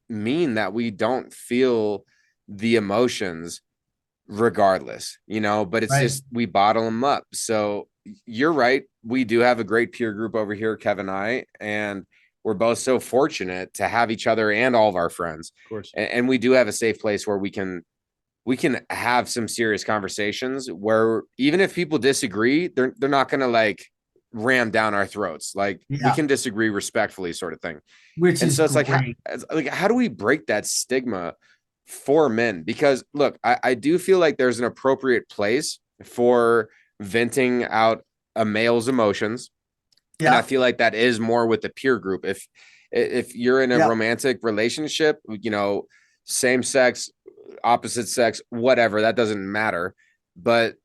mean that we don't feel the emotions regardless, but it's just, we bottle them up. So you're right. We do have a great peer group over here, Kevin and I, and we're both so fortunate to have each other and all of our friends. Of course. And we do have a safe place where we can we can have some serious conversations where even if people disagree, they're not going to like ram down our throats. Like we can disagree respectfully, sort of thing. Which And is so it's great. like, how do we break that stigma for men? Because look, I do feel like there's an appropriate place for venting out a male's emotions. And I feel like that is more with the peer group. If you're in a romantic relationship, you know, same sex, opposite sex, whatever, that doesn't matter. But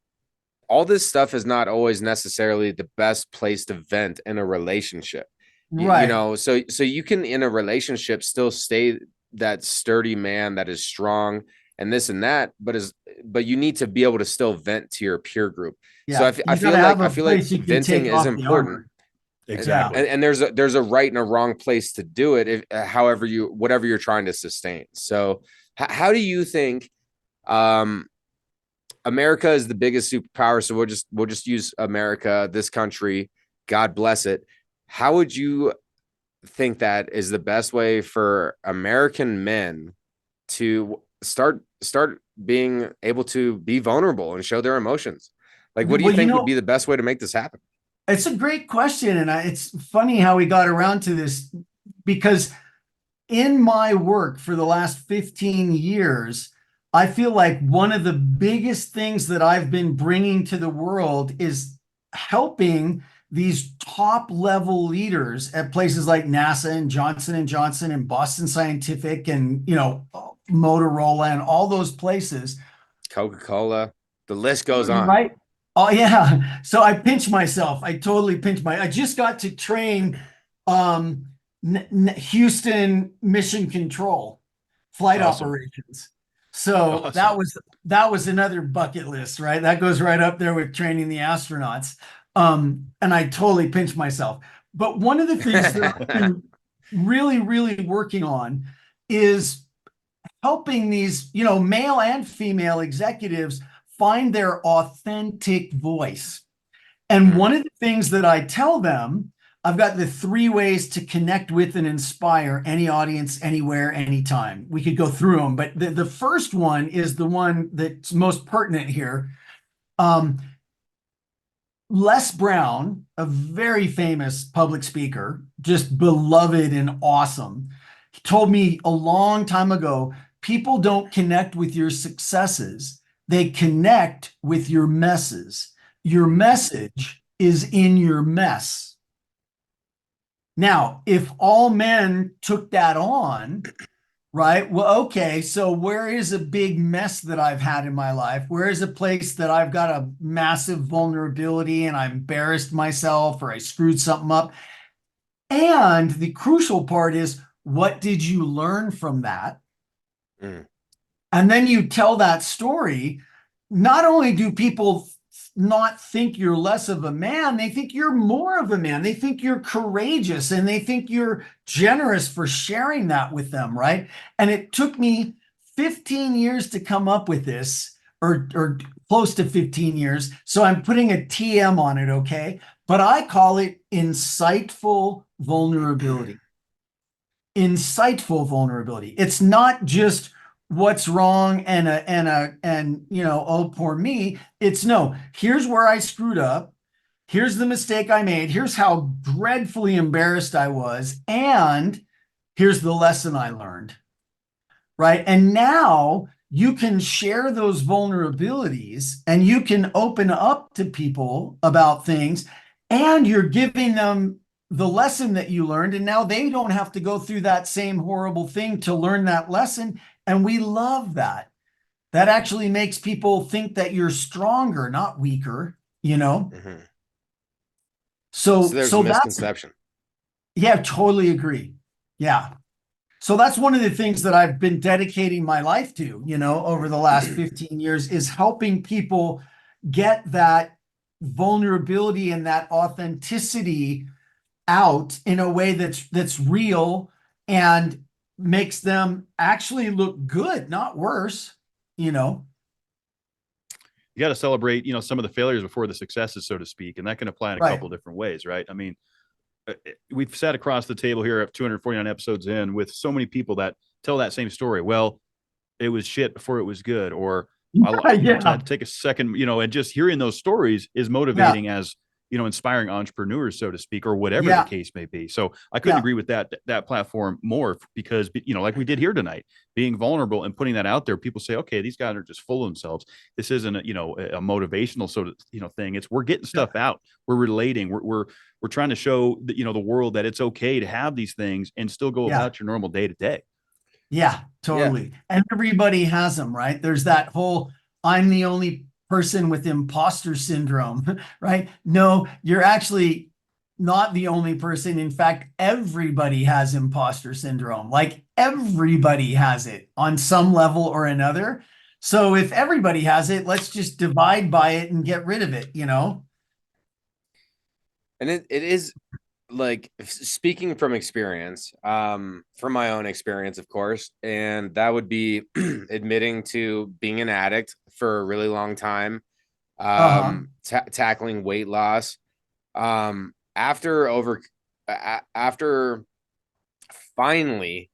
all this stuff is not always necessarily the best place to vent in a relationship. Right. You know, so you can in a relationship still stay that sturdy man that is strong and this and that, but you need to be able to still vent to your peer group. Yeah. So I feel like venting is important. Exactly. And there's a right and a wrong place to do it, if whatever you're trying to sustain. So how do you think America is the biggest superpower? So we'll just use America, this country, God bless it. How would you think that is the best way for American men to start being able to be vulnerable and show their emotions? Like, what do you think would be the best way to make this happen? It's a great question. And it's funny how we got around to this, because in my work for the last 15 years, I feel like one of the biggest things that I've been bringing to the world is helping these top level leaders at places like NASA and Johnson & Johnson and Boston Scientific and, you know, Motorola and all those places. Coca-Cola, the list goes on. Right. Oh yeah. So I pinch myself. I totally I just got to train Houston Mission Control flight operations. So that was another bucket list, right? That goes right up there with training the astronauts. And I totally pinch myself. But one of the things that I've been really, really working on is helping these, you know, male and female executives find their authentic voice. And one of the things that I tell them, I've got the 3 ways to connect with and inspire any audience, anywhere, anytime. We could go through them, but the first one is the one that's most pertinent here. Les Brown, a very famous public speaker, just beloved and awesome, he told me a long time ago, people don't connect with your successes. They connect with your messes. Your message is in your mess. Now, if all men took that on, right? Well, okay, so where is a big mess that I've had in my life? Where is a place that I've got a massive vulnerability and I embarrassed myself or I screwed something up? And the crucial part is, what did you learn from that? And then you tell that story. Not only do people not think you're less of a man, they think you're more of a man. They think you're courageous and they think you're generous for sharing that with them, right? And it took me 15 years to come up with this, or close to 15 years. So I'm putting a TM on it, okay? But I call it insightful vulnerability. Insightful vulnerability. It's not just what's wrong and you know, oh, poor me. It's no, here's where I screwed up. Here's the mistake I made. Here's how dreadfully embarrassed I was. And here's the lesson I learned. Right. And now you can share those vulnerabilities and you can open up to people about things, and you're giving them the lesson that you learned. And now they don't have to go through that same horrible thing to learn that lesson. And we love that. That actually makes people think that you're stronger, not weaker, you know? So there's a misconception. Yeah, totally agree. Yeah. So that's one of the things that I've been dedicating my life to, you know, over the last 15 years, is helping people get that vulnerability and that authenticity out in a way that's real and makes them actually look good, not worse, you know. You got to celebrate, you know, some of the failures before the successes, so to speak, and that can apply in a couple different ways, right? I mean, we've sat across the table here at 249 episodes in with so many people that tell that same story. Well, it was shit before it was good, or Yeah. to take a second, and just hearing those stories is motivating as, inspiring entrepreneurs, so to speak, or whatever the case may be. So I couldn't agree with that platform more, because, like we did here tonight, being vulnerable and putting that out there, people say, okay, these guys are just full of themselves. This isn't a motivational sort of, thing. It's, we're getting stuff out. We're relating. We're trying to show that, the world that it's okay to have these things and still go about your normal day to day. Yeah, totally. And everybody has them, right? There's that whole, I'm the only person with imposter syndrome, right? No, you're actually not the only person. In fact, everybody has imposter syndrome. Like, everybody has it on some level or another. So if everybody has it, let's just divide by it and get rid of it, And it is, like, speaking from experience, from my own experience, of course, and that would be admitting to being an addict for a really long time, tackling weight loss, after finally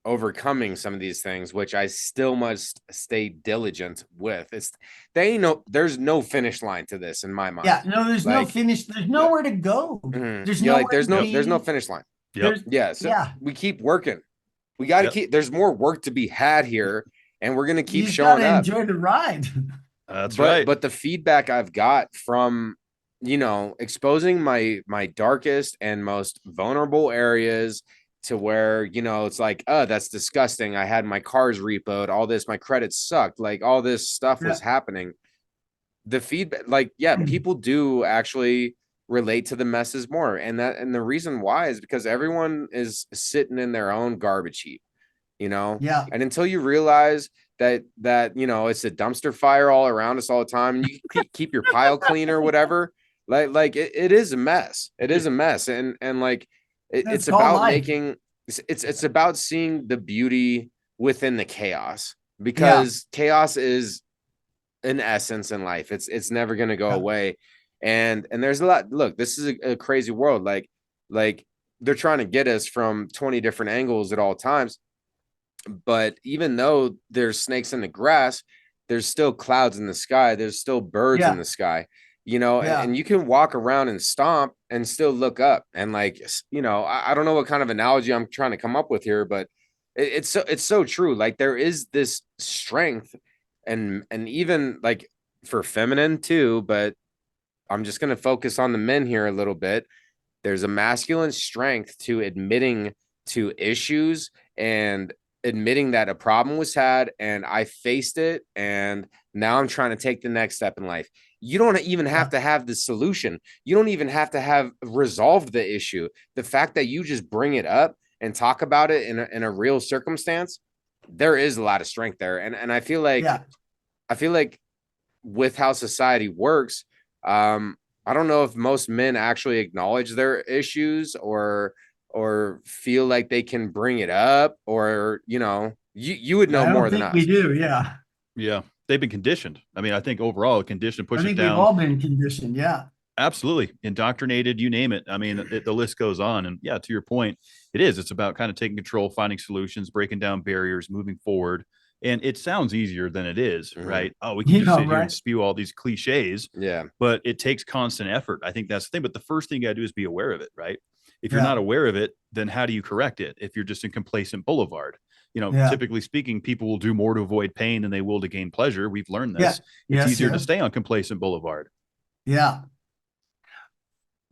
overcoming some of these things, which I still must stay diligent with. There's no finish line to this in my mind. Yeah, no, there's no finish. There's nowhere to go. There's no finish line. Yep. We keep working. We got to keep. There's more work to be had here, and we're gonna keep showing up. Enjoy the ride. That's right. But the feedback I've got from, exposing my darkest and most vulnerable areas, to where, it's like, oh, that's disgusting. I had my cars repoed, all this, my credit sucked, like all this stuff was happening. The feedback, like, people do actually relate to the messes more. And the reason why is because everyone is sitting in their own garbage heap, Yeah. And until you realize that, it's a dumpster fire all around us all the time, and you keep your pile clean or whatever, like it is a mess. It is a mess. And like, it's about it's about seeing the beauty within the chaos, because chaos is an essence in life. It's never going to go away. And there's a lot. Look, this is a crazy world. Like they're trying to get us from 20 different angles at all times. But even though there's snakes in the grass, there's still clouds in the sky. There's still birds in the sky, and you can walk around and stomp and still look up. And like, I don't know what kind of analogy I'm trying to come up with here, but it's so true. Like, there is this strength, and even like for feminine too, but I'm just going to focus on the men here a little bit. There's a masculine strength to admitting to issues and admitting that a problem was had, and I faced it, and now I'm trying to take the next step in life. You don't even have to have the solution. You don't even have to have resolved the issue. The fact that you just bring it up and talk about it in a real circumstance, there is a lot of strength there. And I feel like with how society works, I don't know if most men actually acknowledge their issues or feel like they can bring it up, or, you would know more than us. We do. Yeah. Yeah. They've been conditioned. I mean, I think overall conditioned pushes down. We've all been conditioned. Yeah. Absolutely. Indoctrinated, you name it. I mean, the list goes on. And to your point, it's about kind of taking control, finding solutions, breaking down barriers, moving forward. And it sounds easier than it is, right? Oh, we can just sit here and spew all these cliches. Yeah. But it takes constant effort. I think that's the thing. But the first thing you got to do is be aware of it, right? If you're not aware of it, then how do you correct it? If you're just in complacent boulevard, typically speaking, people will do more to avoid pain than they will to gain pleasure. We've learned this. It's easier to stay on complacent boulevard. Yeah.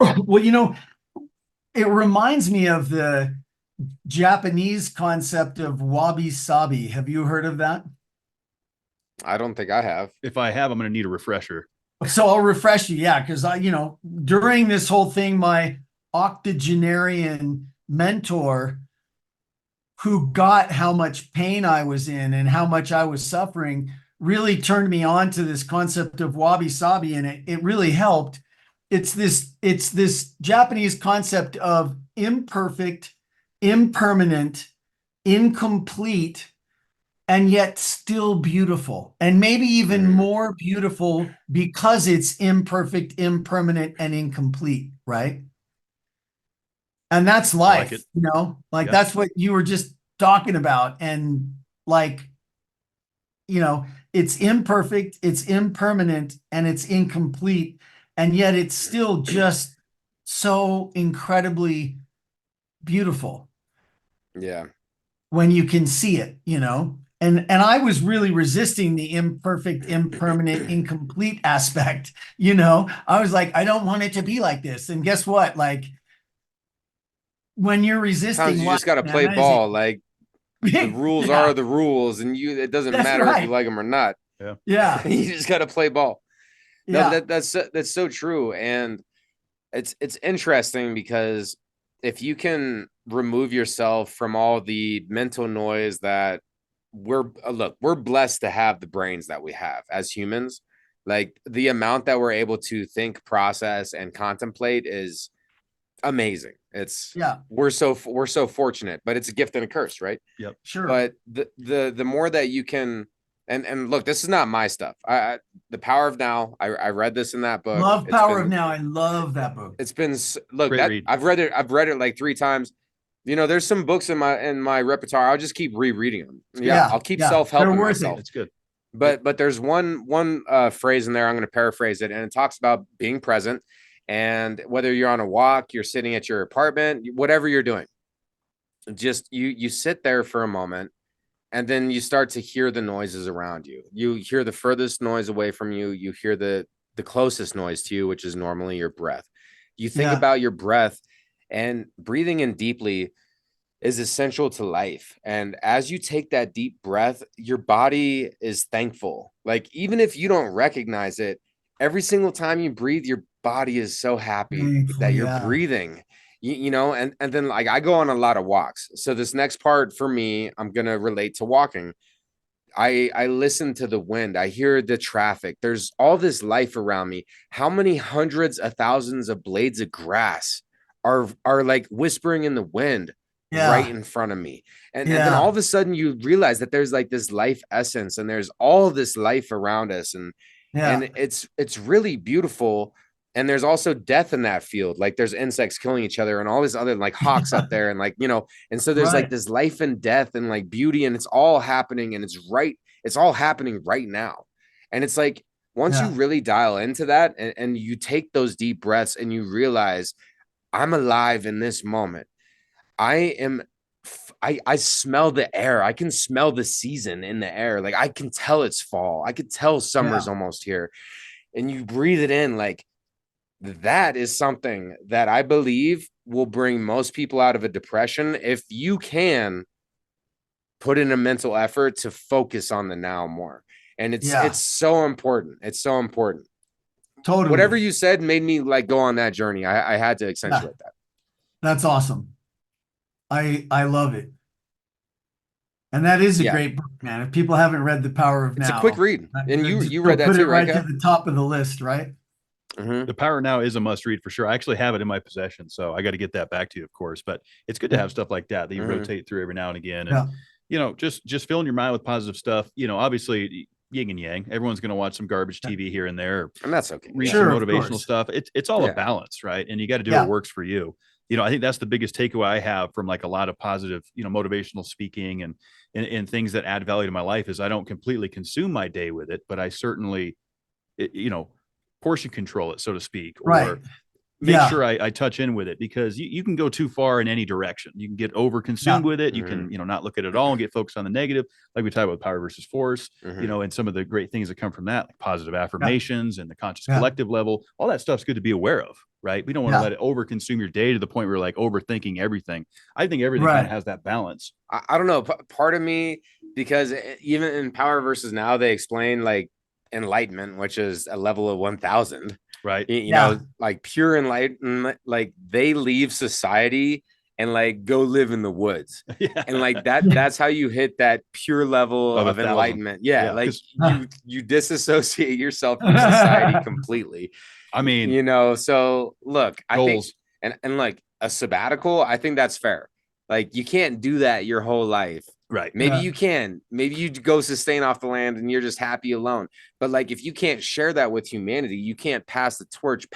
Well, it reminds me of the Japanese concept of wabi-sabi. Have you heard of that? I don't think I have. If I have, I'm going to need a refresher. So I'll refresh you. Yeah. Because during this whole thing, my octogenarian mentor, who got how much pain I was in and how much I was suffering, really turned me on to this concept of wabi-sabi, and it really helped. It's this Japanese concept of imperfect, impermanent, incomplete, and yet still beautiful, and maybe even more beautiful because it's imperfect, impermanent, and incomplete, right? And that's life, like that's what you were just talking about. And like, it's imperfect, it's impermanent, and it's incomplete, and yet it's still just so incredibly beautiful Yeah. when you can see it, And I was really resisting the imperfect, impermanent, incomplete aspect, I was like, I don't want it to be like this. And guess what? Like, when you're resisting, Sometimes you just got to play ball. Like, the rules are the rules, and it doesn't matter if you like them or not. Yeah. You just got to play ball. No, Yeah. that's so true. And it's interesting because if you can remove yourself from all the mental noise that we're blessed to have the brains that we have as humans. Like, the amount that we're able to think, process, and contemplate is amazing. We're so fortunate, but it's a gift and a curse, right? Yep. Sure. But the more that you can, and look, this is not my stuff. The Power of Now. I read this in that book. Love Power of Now. I love that book. It's been look Great that read. I've read it like 3 times. There's some books in my repertoire. I'll just keep rereading them. I'll keep self-helping myself. It's good. But there's one phrase in there. I'm going to paraphrase it, and it talks about being present. And whether you're on a walk, you're sitting at your apartment, whatever you're doing, just you sit there for a moment, and then you start to hear the noises around you. You hear the furthest noise away from you. You hear the closest noise to you, which is normally your breath. You think about your breath, and breathing in deeply is essential to life. And as you take that deep breath, your body is thankful. Like, even if you don't recognize it, every single time you breathe, your body is so happy that you're breathing, and then, like, I go on a lot of walks. So this next part for me, I'm going to relate to walking. I listen to the wind. I hear the traffic. There's all this life around me. How many hundreds of thousands of blades of grass are like whispering in the wind right in front of me. And then all of a sudden you realize that there's like this life essence, and there's all this life around us. And it's really beautiful. And there's also death in that field. Like, there's insects killing each other and all this other, like, hawks up there. And like, and so there's like this life and death and like beauty, and it's all happening, and it's all happening right now. And it's like, once you really dial into that, and you take those deep breaths, and you realize, I'm alive in this moment. I smell the air. I can smell the season in the air. Like, I can tell it's fall. I could tell summer's almost here. And you breathe it in. Like, that is something that I believe will bring most people out of a depression if you can put in a mental effort to focus on the now more. And it's so important. It's so important. Totally. Whatever you said made me like go on that journey. I had to accentuate that. That's awesome. I love it. And that is a great book, man. If people haven't read The Power of Now, it's a quick read. And you read that put too, it right right? to the top of the list, right? Mm-hmm. The Power Now is a must read for sure. I actually have it in my possession, so I got to get that back to you, of course. But it's good to have stuff like that you rotate through every now and again, and just filling your mind with positive stuff. Obviously, yin and yang. Everyone's going to watch some garbage TV here and there, and that's okay. Read some motivational stuff. It's all a balance, right? And you got to do what works for you. I think that's the biggest takeaway I have from like a lot of positive, motivational speaking and things that add value to my life is I don't completely consume my day with it, but I certainly, portion control it, so to speak, or make sure I touch in with it, because you can go too far in any direction. You can get over consumed with it. You can, not look at it at all and get focused on the negative. Like we talked about power versus force, and some of the great things that come from that, like positive affirmations and the conscious collective level, all that stuff's good to be aware of, right? We don't want to let it over consume your day to the point where you're like overthinking everything. I think everything kind of has that balance. I don't know. Part of me, because even in Power versus Now, they explain like enlightenment, which is a level of 1000, right? Like pure enlightenment, like they leave society and like go live in the woods. And like that's how you hit that pure level of enlightenment. Like you disassociate yourself from society completely. I mean, so look, I think and like a sabbatical, I think that's fair. Like, you can't do that your whole life. Right. Maybe you can. Maybe you go sustain off the land and you're just happy alone. But like, if you can't share that with humanity, you can't pass the torch,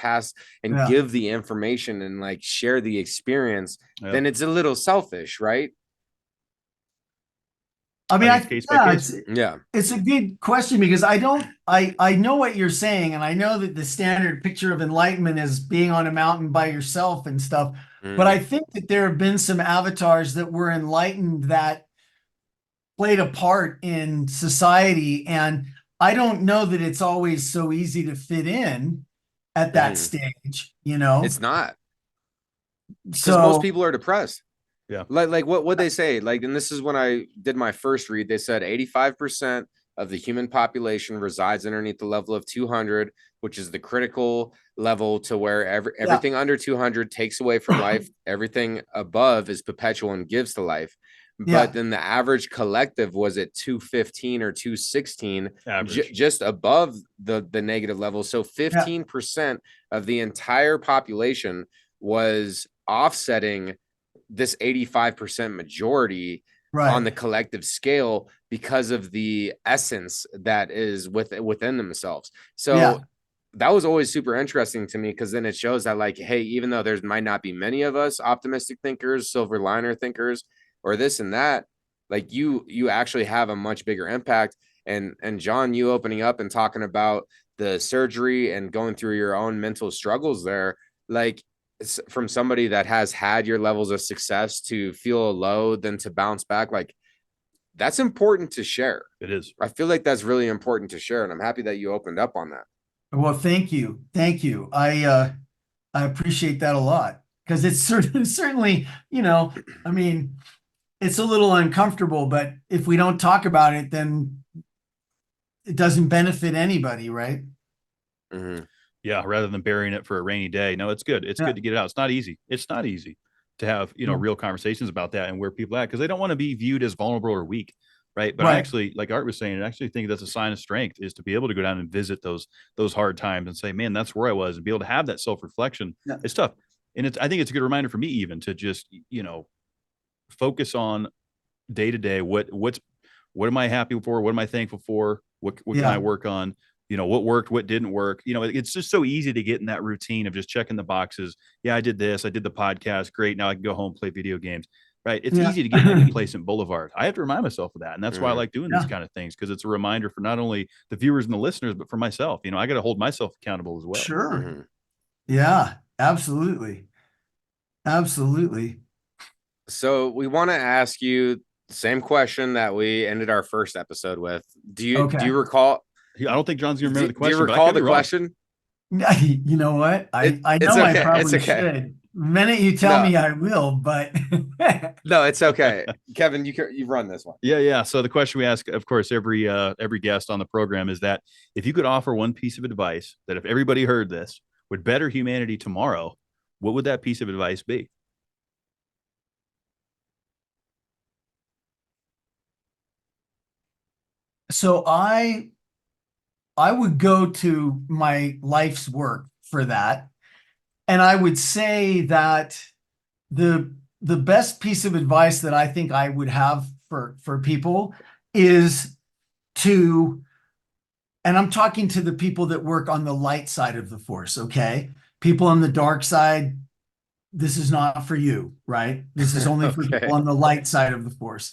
and give the information and like share the experience, then it's a little selfish, right? I mean, think it's case by yeah, case. it's a good question because I know what you're saying, and I know that the standard picture of enlightenment is being on a mountain by yourself and stuff. But I think that there have been some avatars that were enlightened that played a part in society, and I don't know that it's always so easy to fit in at that stage, you know? It's not, because most So people are depressed. Yeah. Like what they say, like, and this is when I did my first read, they said 85% of the human population resides underneath the level of 200, which is the critical level to where everything under 200 takes away from life. Everything above is perpetual and gives to life. But then the average collective was at 215 or 216, just above the negative level. So 15% of the entire population was offsetting this 85% majority on the collective scale because of the essence that is within themselves. So that was always super interesting to me, because then it shows that, like, hey, even though there might not be many of us optimistic thinkers, silver liner thinkers, or this and that, like you actually have a much bigger impact. And John, you opening up and talking about the surgery and going through your own mental struggles there, like, from somebody that has had your levels of success to feel low, then to bounce back, like, that's important to share. It is. I feel like that's really important to share, and I'm happy that you opened up on that. well, thank you. I appreciate that a lot, because it's certainly, you know, I mean, it's a little uncomfortable, but if we don't talk about it, then it doesn't benefit anybody, right? Yeah, rather than burying it for a rainy day. No, it's good. It's good to get it out. It's not easy. It's not easy to have, real conversations about that and where people are at, because they don't want to be viewed as vulnerable or weak, right? But I actually, like Art was saying, I actually think that's a sign of strength, is to be able to go down and visit those hard times and say, man, that's where I was, and be able to have that self-reflection. It's tough. And I think it's a good reminder for me even to just, focus on day to day. What am I happy for? What am I thankful for? What can I work on? What worked, what didn't work. It's just so easy to get in that routine of just checking the boxes. Yeah, I did this. I did the podcast. Great. Now I can go home, play video games. Right. It's easy to get in that complacent boulevard. I have to remind myself of that. And that's why I like doing these kind of things, because it's a reminder for not only the viewers and the listeners, but for myself. I got to hold myself accountable as well. Sure. Yeah, absolutely. Absolutely. So we want to ask you the same question that we ended our first episode with. Do you recall? I don't think John's gonna remember the question. Do you recall the question? You know what? I know I probably should. The minute you tell me, I will, but no, it's okay. Kevin, you run this one. Yeah. So the question we ask, of course, every guest on the program is that if you could offer one piece of advice that, if everybody heard this, would better humanity tomorrow, what would that piece of advice be? So I would go to my life's work for that. And I would say that the best piece of advice that I think I would have for people is to, and I'm talking to the people that work on the light side of the force, okay? People on the dark side, this is not for you, right? This is only for people on the light side of the force.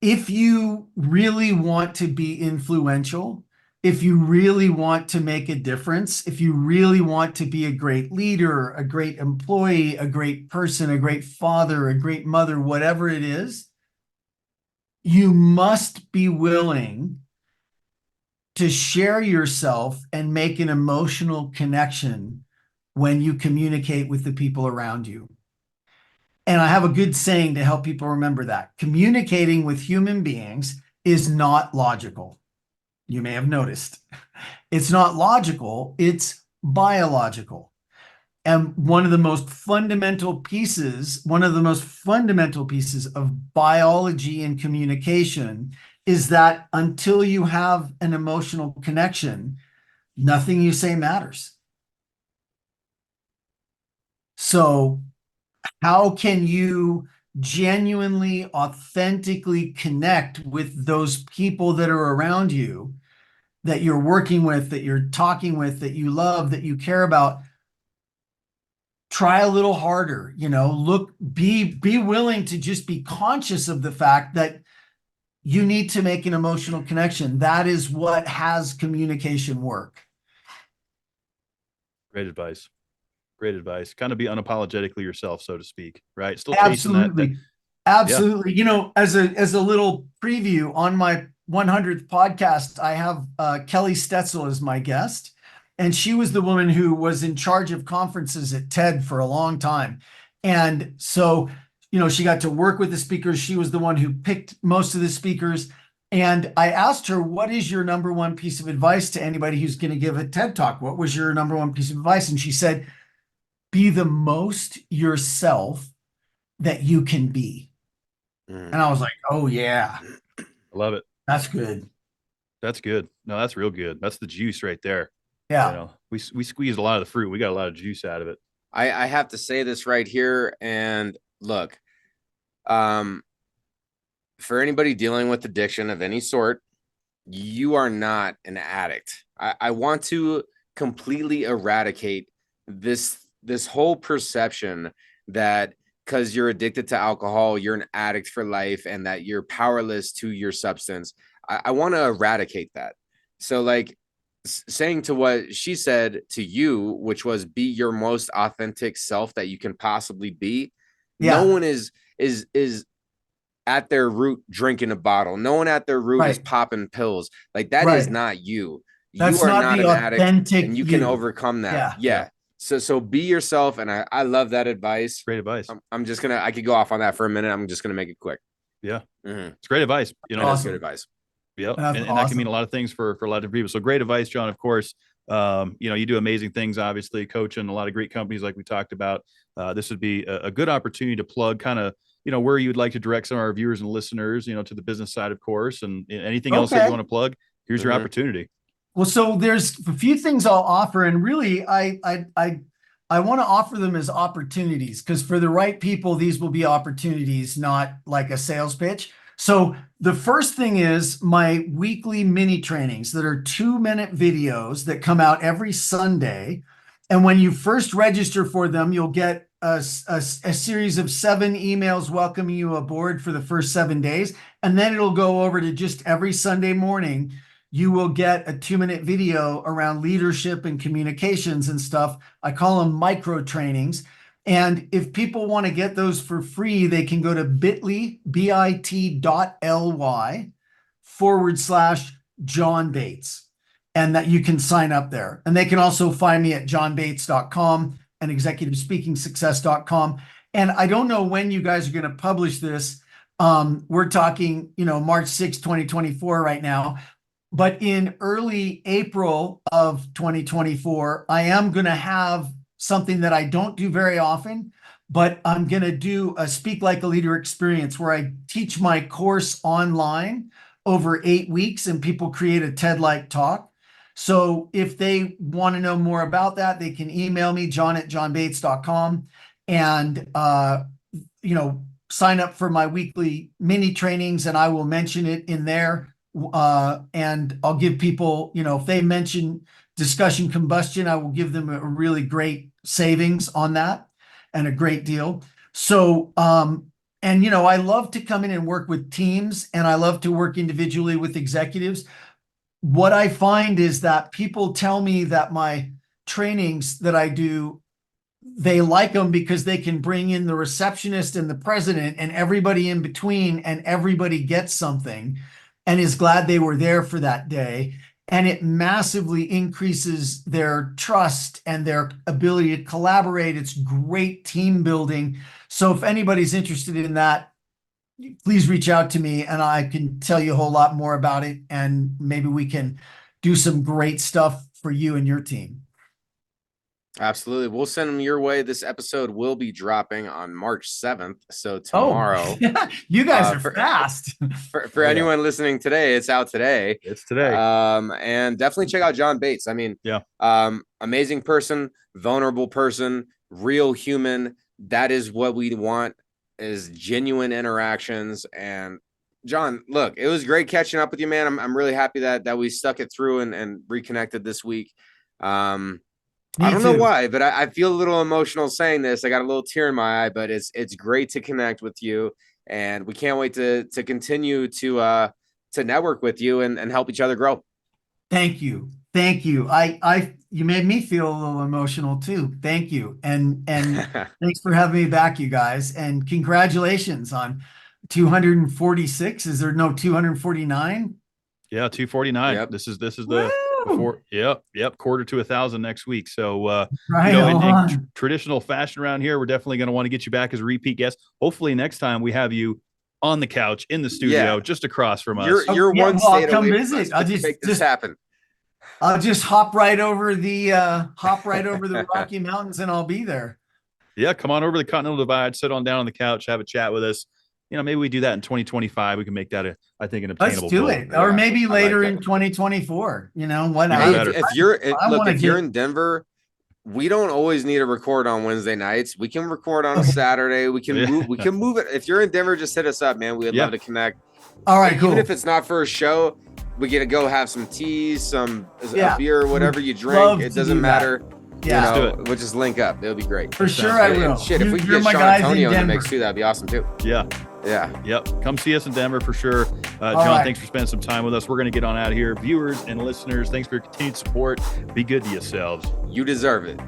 If you really want to be influential, if you really want to make a difference, if you really want to be a great leader, a great employee, a great person, a great father, a great mother, whatever it is, you must be willing to share yourself and make an emotional connection when you communicate with the people around you. And I have a good saying to help people remember that. Communicating with human beings is not logical. You may have noticed. It's not logical, it's biological. And one of the most fundamental pieces of biology and communication is that until you have an emotional connection, nothing you say matters. So how can you genuinely, authentically connect with those people that are around you, that you're working with, that you're talking with, that you love, that you care about, try a little harder, be willing to just be conscious of the fact that you need to make an emotional connection. That is what has communication work. Great advice. Great advice. Kind of be unapologetically yourself, so to speak, right? Still chasing that. Absolutely. As a little preview on my 100th podcast, I have Kelly Stetzel as my guest. And she was the woman who was in charge of conferences at TED for a long time. And so, she got to work with the speakers. She was the one who picked most of the speakers. And I asked her, what is your number one piece of advice to anybody who's going to give a TED talk? What was your number one piece of advice? And she said, be the most yourself that you can be. And I was like, oh yeah. I love it. That's good. That's good. No, that's real good. That's the juice right there. Yeah. We squeezed a lot of the fruit. We got a lot of juice out of it. I have to say this right here. And look, for anybody dealing with addiction of any sort, you are not an addict. I want to completely eradicate this whole perception that because you're addicted to alcohol, you're an addict for life and that you're powerless to your substance. I want to eradicate that. So like saying to what she said to you, which was be your most authentic self that you can possibly be. Yeah. No one is at their root drinking a bottle. No one at their root is popping pills. Like that is not you. That's you are not an addict and you can overcome that. Yeah. So be yourself. And I love that advice. Great advice. I could go off on that for a minute. I'm just going to make it quick. Yeah. Mm-hmm. It's great advice. That's good advice. Yeah. And that can mean a lot of things for a lot of different people. So great advice, John, of course. You do amazing things, obviously coaching a lot of great companies like we talked about. This would be a good opportunity to plug kind of, where you'd like to direct some of our viewers and listeners, to the business side, of course, and anything else that you want to plug. Here's your opportunity. Well, so there's a few things I'll offer, and really, I want to offer them as opportunities because for the right people, these will be opportunities, not like a sales pitch. So the first thing is my weekly mini trainings that are 2-minute videos that come out every Sunday. And when you first register for them, you'll get a series of 7 emails welcoming you aboard for the first 7 days. And then it'll go over to just every Sunday morning, you will get a 2-minute video around leadership and communications and stuff. I call them micro trainings. And if people want to get those for free, they can go to bit.ly/John Bates. And that you can sign up there. And they can also find me at johnbates.com and executivespeakingsuccess.com. And I don't know when you guys are going to publish this. We're talking, March 6, 2024 right now. But in early April of 2024, I am going to have something that I don't do very often, but I'm going to do a Speak Like a Leader experience where I teach my course online over 8 weeks and people create a TED-like talk. So if they want to know more about that, they can email me, john@johnbates.com, and, sign up for my weekly mini trainings, and I will mention it in there. And I'll give people, if they mention Discussion Combustion, I will give them a really great savings on that and a great deal. So, I love to come in and work with teams, and I love to work individually with executives. What I find is that people tell me that my trainings that I do, they like them because they can bring in the receptionist and the president and everybody in between, and everybody gets something and is glad they were there for that day. And it massively increases their trust and their ability to collaborate. It's great team building. So if anybody's interested in that, please reach out to me and I can tell you a whole lot more about it. And maybe we can do some great stuff for you and your team. Absolutely. We'll send them your way. This episode will be dropping on March 7th. So tomorrow. You guys are fast. For anyone listening today, it's out today. It's today. And definitely check out John Bates. I mean, amazing person, vulnerable person, real human. That is what we want, is genuine interactions. And John, look, it was great catching up with you, man. I'm really happy that we stuck it through and reconnected this week. I don't know too. why, but I feel a little emotional saying this. I got a little tear in my eye, but it's great to connect with you, and we can't wait to continue to network with you and help each other grow. Thank you. Thank you. You made me feel a little emotional too. Thank you. And thanks for having me back, you guys. And congratulations on 246. Is there no 249? Yeah, 249. Yep. This is the before. Yep, quarter to 1,000 next week. So Right in traditional fashion around here, we're definitely going to want to get you back as a repeat guest. Hopefully next time we have you on the couch in the studio, just across from us. You're one state I'll come away visit. I'll just make this happen. I'll just hop right over the Rocky Mountains and I'll be there. Yeah, come on over the Continental Divide, sit on down on the couch, have a chat with us. Maybe we do that in 2025. We can make that an obtainable Let's do goal. it. Or maybe later like in 2024. What? If you're in Denver, we don't always need to record on Wednesday nights. We can record on a Saturday. We can move it. If you're in Denver, just hit us up, man. We'd love to connect. All right, cool. Even if it's not for a show, we get to go have some tea, a beer, whatever you drink. Love it doesn't matter. Yeah, we'll just link up. It'll be great. For sure, I will. Shit, if we could get Shawn Antonio in the mix too, that'd be awesome too. Yeah. Yep. Come see us in Denver for sure. John, thanks for spending some time with us. We're going to get on out of here. Viewers and listeners, thanks for your continued support. Be good to yourselves. You deserve it.